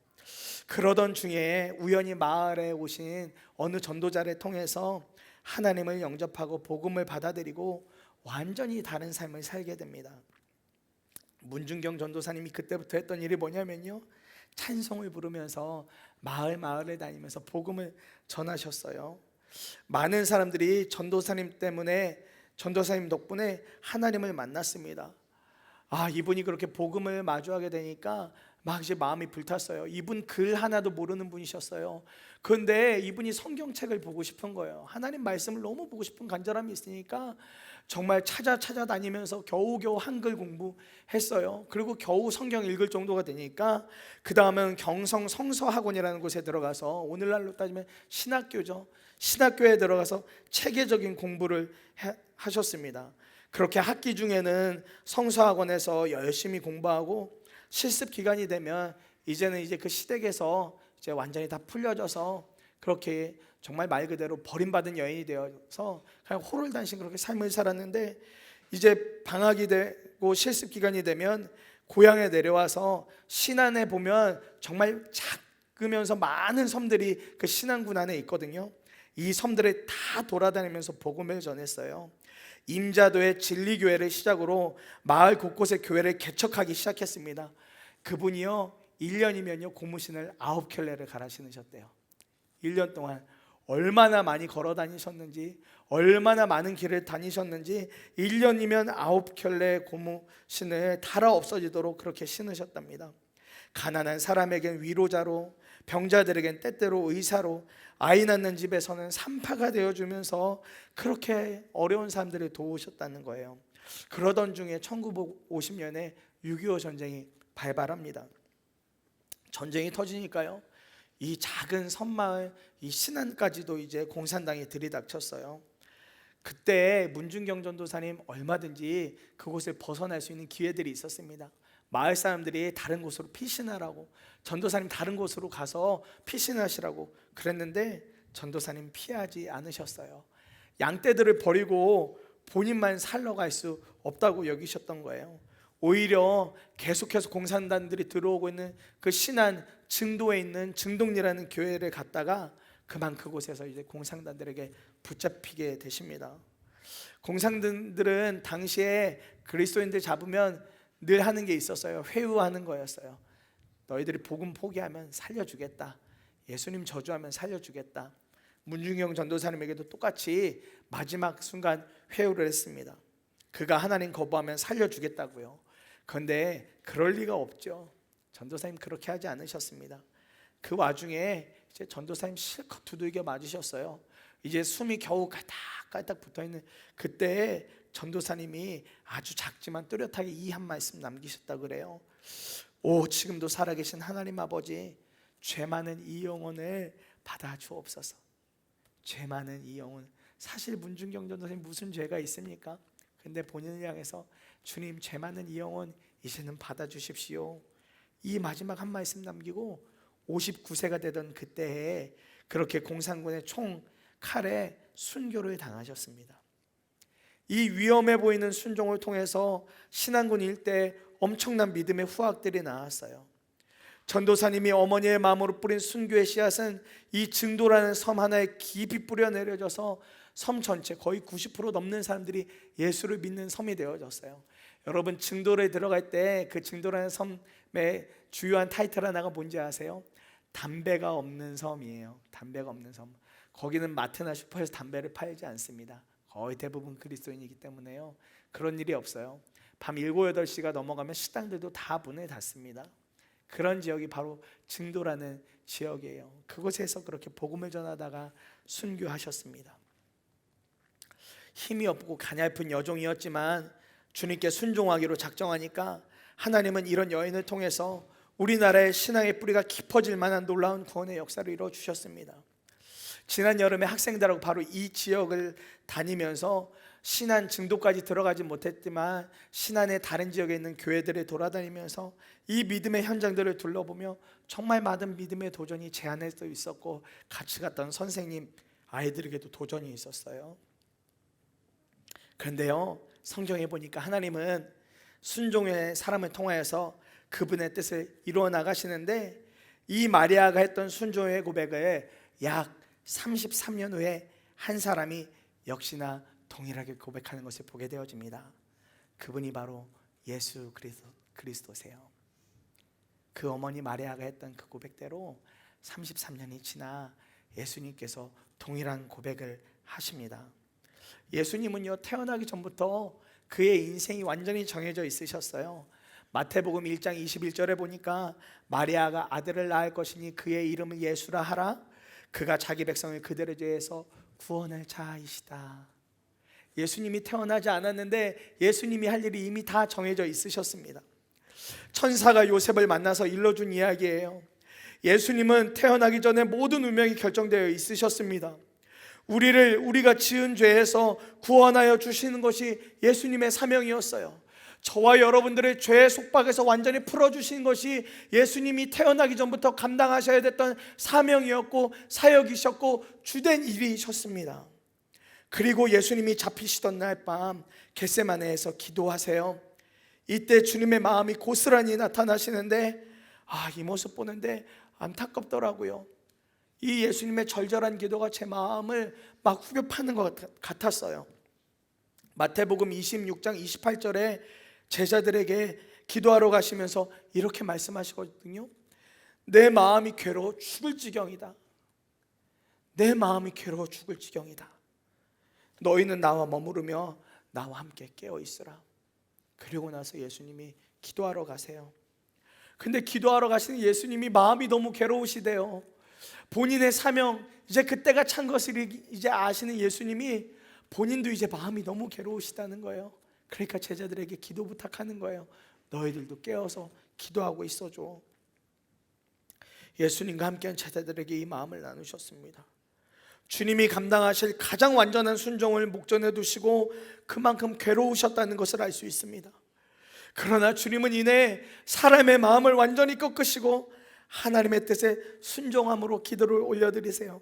그러던 중에 우연히 마을에 오신 어느 전도자를 통해서 하나님을 영접하고 복음을 받아들이고 완전히 다른 삶을 살게 됩니다. 문준경 전도사님이 그때부터 했던 일이 뭐냐면요, 찬송을 부르면서 마을을 다니면서 복음을 전하셨어요. 많은 사람들이 전도사님 덕분에 하나님을 만났습니다. 이분이 그렇게 복음을 마주하게 되니까 막 이제 마음이 불탔어요. 이분 글 하나도 모르는 분이셨어요. 그런데 이분이 성경책을 보고 싶은 거예요. 하나님 말씀을 너무 보고 싶은 간절함이 있으니까 정말 찾아다니면서 겨우겨우 한글 공부했어요. 그리고 겨우 성경 읽을 정도가 되니까 그 다음은 경성 성서학원이라는 곳에 들어가서, 오늘날로 따지면 신학교죠. 신학교에 들어가서 체계적인 공부를 하셨습니다. 그렇게 학기 중에는 성서학원에서 열심히 공부하고 실습 기간이 되면 이제는 그 시댁에서 이제 완전히 다 풀려져서 그렇게 정말 말 그대로 버림받은 여인이 되어서 그냥 호롤단신 그렇게 삶을 살았는데, 이제 방학이 되고 실습 기간이 되면 고향에 내려와서 신안에 보면 정말 작으면서 많은 섬들이 그 신안군 안에 있거든요. 이 섬들에 다 돌아다니면서 복음을 전했어요. 임자도의 진리교회를 시작으로 마을 곳곳에 교회를 개척하기 시작했습니다. 그분이요 1년이면요 고무신을 9켤레를 갈아 신으셨대요. 1년 동안 얼마나 많이 걸어 다니셨는지, 얼마나 많은 길을 다니셨는지 1년이면 9켤레 고무신을 달아 없어지도록 그렇게 신으셨답니다. 가난한 사람에겐 위로자로, 병자들에겐 때때로 의사로, 아이 낳는 집에서는 산파가 되어주면서 그렇게 어려운 사람들을 도우셨다는 거예요. 그러던 중에 1950년에 6.25 전쟁이 발발합니다. 전쟁이 터지니까요 이 작은 섬마을 이 신안까지도 이제 공산당이 들이닥쳤어요. 그때 문준경 전도사님 얼마든지 그곳을 벗어날 수 있는 기회들이 있었습니다. 마을 사람들이 다른 곳으로 피신하라고, 전도사님 다른 곳으로 가서 피신하시라고 그랬는데 전도사님 피하지 않으셨어요. 양떼들을 버리고 본인만 살러갈 수 없다고 여기셨던 거예요. 오히려 계속해서 공산당들이 들어오고 있는 그 신안 증도에 있는 증동리라는 교회를 갔다가 그만 그곳에서 이제 공산당들에게 붙잡히게 되십니다. 공산당들은 당시에 그리스도인들 잡으면 늘 하는 게 있었어요. 회유하는 거였어요. 너희들이 복음 포기하면 살려주겠다. 예수님 저주하면 살려주겠다. 문중경 전도사님에게도 똑같이 마지막 순간 회유를 했습니다. 그가 하나님 거부하면 살려주겠다고요. 그런데 그럴 리가 없죠. 전도사님 그렇게 하지 않으셨습니다. 그 와중에 이제 전도사님 실컷 두들겨 맞으셨어요. 이제 숨이 겨우 깔딱깔딱 붙어있는 그때에 전도사님이 아주 작지만 뚜렷하게 이 한 말씀 남기셨다 그래요. 오, 지금도 살아계신 하나님 아버지, 죄 많은 이 영혼을 받아 주옵소서. 죄 많은 이 영혼. 사실 문준경 전도사님 무슨 죄가 있습니까? 근데 본인을 향해서 주님, 죄 많은 이 영혼 이제는 받아 주십시오. 이 마지막 한 말씀 남기고 59세가 되던 그때에 그렇게 공산군의 총 칼에 순교를 당하셨습니다. 이 위험해 보이는 순종을 통해서 신안군 일대에 엄청난 믿음의 후학들이 나왔어요. 전도사님이 어머니의 마음으로 뿌린 순교의 씨앗은 이 증도라는 섬 하나에 깊이 뿌려 내려져서 섬 전체 거의 90% 넘는 사람들이 예수를 믿는 섬이 되어졌어요. 여러분, 증도에 들어갈 때 그 증도라는 섬의 주요한 타이틀 하나가 뭔지 아세요? 담배가 없는 섬이에요. 담배가 없는 섬. 거기는 마트나 슈퍼에서 담배를 팔지 않습니다. 거의 대부분 그리스도인이기 때문에요 그런 일이 없어요. 밤 7, 8시가 넘어가면 식당들도 다 문을 닫습니다. 그런 지역이 바로 증도라는 지역이에요. 그곳에서 그렇게 복음을 전하다가 순교하셨습니다. 힘이 없고 가냘픈 여종이었지만 주님께 순종하기로 작정하니까 하나님은 이런 여인을 통해서 우리나라의 신앙의 뿌리가 깊어질 만한 놀라운 구원의 역사를 이루어주셨습니다. 지난 여름에 학생들하고 바로 이 지역을 다니면서 신안 증도까지 들어가지 못했지만 신안의 다른 지역에 있는 교회들을 돌아다니면서 이 믿음의 현장들을 둘러보며 정말 많은 믿음의 도전이 제 안에도 있었고 같이 갔던 선생님 아이들에게도 도전이 있었어요. 그런데요, 성경에 보니까 하나님은 순종의 사람을 통하여서 그분의 뜻을 이루어 나가시는데, 이 마리아가 했던 순종의 고백을 약 33년 후에 한 사람이 역시나 동일하게 고백하는 것을 보게 되어집니다. 그분이 바로 예수 그리스도세요. 그 어머니 마리아가 했던 그 고백대로 33년이 지나 예수님께서 동일한 고백을 하십니다. 예수님은요, 태어나기 전부터 그의 인생이 완전히 정해져 있으셨어요. 마태복음 1장 21절에 보니까 마리아가 아들을 낳을 것이니 그의 이름을 예수라 하라. 그가 자기 백성을 그들의 죄에서 구원할 자이시다. 예수님이 태어나지 않았는데 예수님이 할 일이 이미 다 정해져 있으셨습니다. 천사가 요셉을 만나서 일러준 이야기예요. 예수님은 태어나기 전에 모든 운명이 결정되어 있으셨습니다. 우리가 지은 죄에서 구원하여 주시는 것이 예수님의 사명이었어요. 저와 여러분들의 죄의 속박에서 완전히 풀어주신 것이 예수님이 태어나기 전부터 감당하셔야 됐던 사명이었고 사역이셨고 주된 일이셨습니다. 그리고 예수님이 잡히시던 날 밤 겟세마네에서 기도하세요. 이때 주님의 마음이 고스란히 나타나시는데 이 모습 보는데 안타깝더라고요. 이 예수님의 절절한 기도가 제 마음을 막 후벼 파는 것 같았어요. 마태복음 26장 28절에 제자들에게 기도하러 가시면서 이렇게 말씀하시거든요. 내 마음이 괴로워 죽을 지경이다. 내 마음이 괴로워 죽을 지경이다. 너희는 나와 머무르며 나와 함께 깨어 있으라. 그리고 나서 예수님이 기도하러 가세요. 근데 기도하러 가시는 예수님이 마음이 너무 괴로우시대요. 본인의 사명, 이제 그때가 찬 것을 이제 아시는 예수님이 본인도 이제 마음이 너무 괴로우시다는 거예요. 그러니까 제자들에게 기도 부탁하는 거예요. 너희들도 깨어서 기도하고 있어줘. 예수님과 함께한 제자들에게 이 마음을 나누셨습니다. 주님이 감당하실 가장 완전한 순종을 목전에 두시고 그만큼 괴로우셨다는 것을 알 수 있습니다. 그러나 주님은 이내 사람의 마음을 완전히 꺾으시고 하나님의 뜻에 순종함으로 기도를 올려드리세요.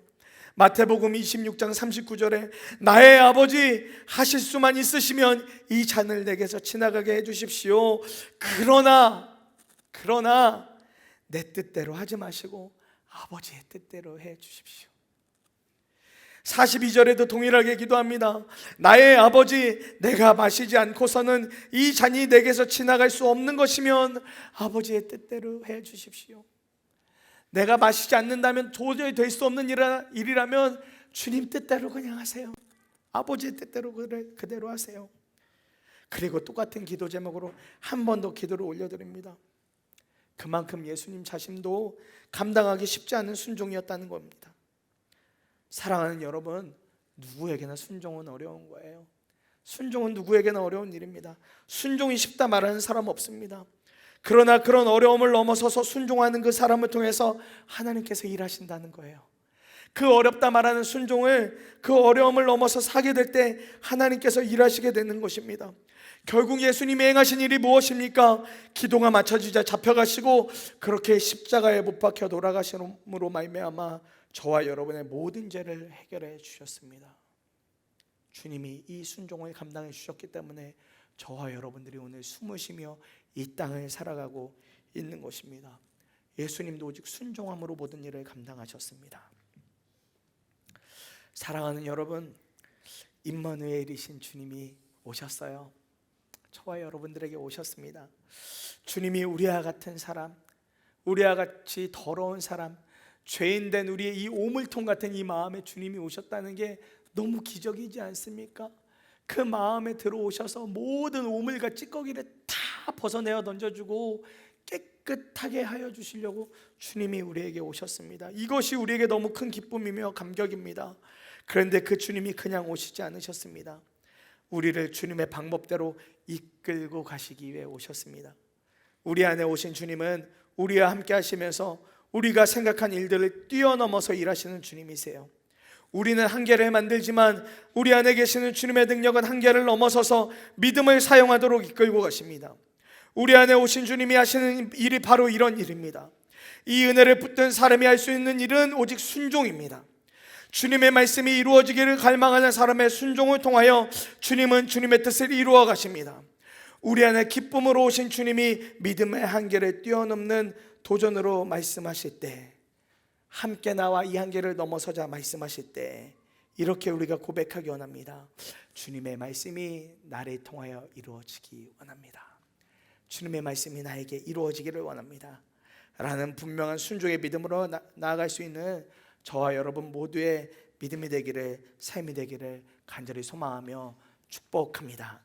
마태복음 26장 39절에 나의 아버지 하실 수만 있으시면 이 잔을 내게서 지나가게 해주십시오. 그러나 내 뜻대로 하지 마시고 아버지의 뜻대로 해주십시오. 42절에도 동일하게 기도합니다. 나의 아버지, 내가 마시지 않고서는 이 잔이 내게서 지나갈 수 없는 것이면 아버지의 뜻대로 해주십시오. 내가 마시지 않는다면 도저히 될 수 없는 일이라면 주님 뜻대로 그냥 하세요. 아버지의 뜻대로 그대로 하세요. 그리고 똑같은 기도 제목으로 한 번 더 기도를 올려드립니다. 그만큼 예수님 자신도 감당하기 쉽지 않은 순종이었다는 겁니다. 사랑하는 여러분, 누구에게나 순종은 어려운 거예요. 순종은 누구에게나 어려운 일입니다. 순종이 쉽다 말하는 사람 없습니다. 그러나 그런 어려움을 넘어서서 순종하는 그 사람을 통해서 하나님께서 일하신다는 거예요. 그 어렵다 말하는 순종을, 그 어려움을 넘어서 사게 될 때 하나님께서 일하시게 되는 것입니다. 결국 예수님이 행하신 일이 무엇입니까? 기도가 맞춰지자 잡혀가시고 그렇게 십자가에 못 박혀 돌아가심으로 말미암아 저와 여러분의 모든 죄를 해결해 주셨습니다. 주님이 이 순종을 감당해 주셨기 때문에 저와 여러분들이 오늘 숨을 쉬며 이 땅을 살아가고 있는 것입니다. 예수님도 오직 순종함으로 모든 일을 감당하셨습니다. 사랑하는 여러분, 임마누엘이신 주님이 오셨어요. 저와 여러분들에게 오셨습니다. 주님이 우리와 같은 사람, 우리와 같이 더러운 사람, 죄인된 우리의 이 오물통 같은 이 마음에 주님이 오셨다는 게 너무 기적이지 않습니까? 그 마음에 들어오셔서 모든 오물과 찌꺼기를 다 벗어내어 던져주고 깨끗하게 하여 주시려고 주님이 우리에게 오셨습니다. 이것이 우리에게 너무 큰 기쁨이며 감격입니다. 그런데 그 주님이 그냥 오시지 않으셨습니다. 우리를 주님의 방법대로 이끌고 가시기 위해 오셨습니다. 우리 안에 오신 주님은 우리와 함께 하시면서 우리가 생각한 일들을 뛰어넘어서 일하시는 주님이세요. 우리는 한계를 만들지만 우리 안에 계시는 주님의 능력은 한계를 넘어서서 믿음을 사용하도록 이끌고 가십니다. 우리 안에 오신 주님이 하시는 일이 바로 이런 일입니다. 이 은혜를 붙든 사람이 할 수 있는 일은 오직 순종입니다. 주님의 말씀이 이루어지기를 갈망하는 사람의 순종을 통하여 주님은 주님의 뜻을 이루어 가십니다. 우리 안에 기쁨으로 오신 주님이 믿음의 한계를 뛰어넘는 도전으로 말씀하실 때, 함께 나와 이 한계를 넘어서자 말씀하실 때 이렇게 우리가 고백하기 원합니다. 주님의 말씀이 나를 통하여 이루어지기 원합니다. 주님의 말씀이 나에게 이루어지기를 원합니다 라는 분명한 순종의 믿음으로 나아갈 수 있는 저와 여러분 모두의 믿음이 되기를, 삶이 되기를 간절히 소망하며 축복합니다.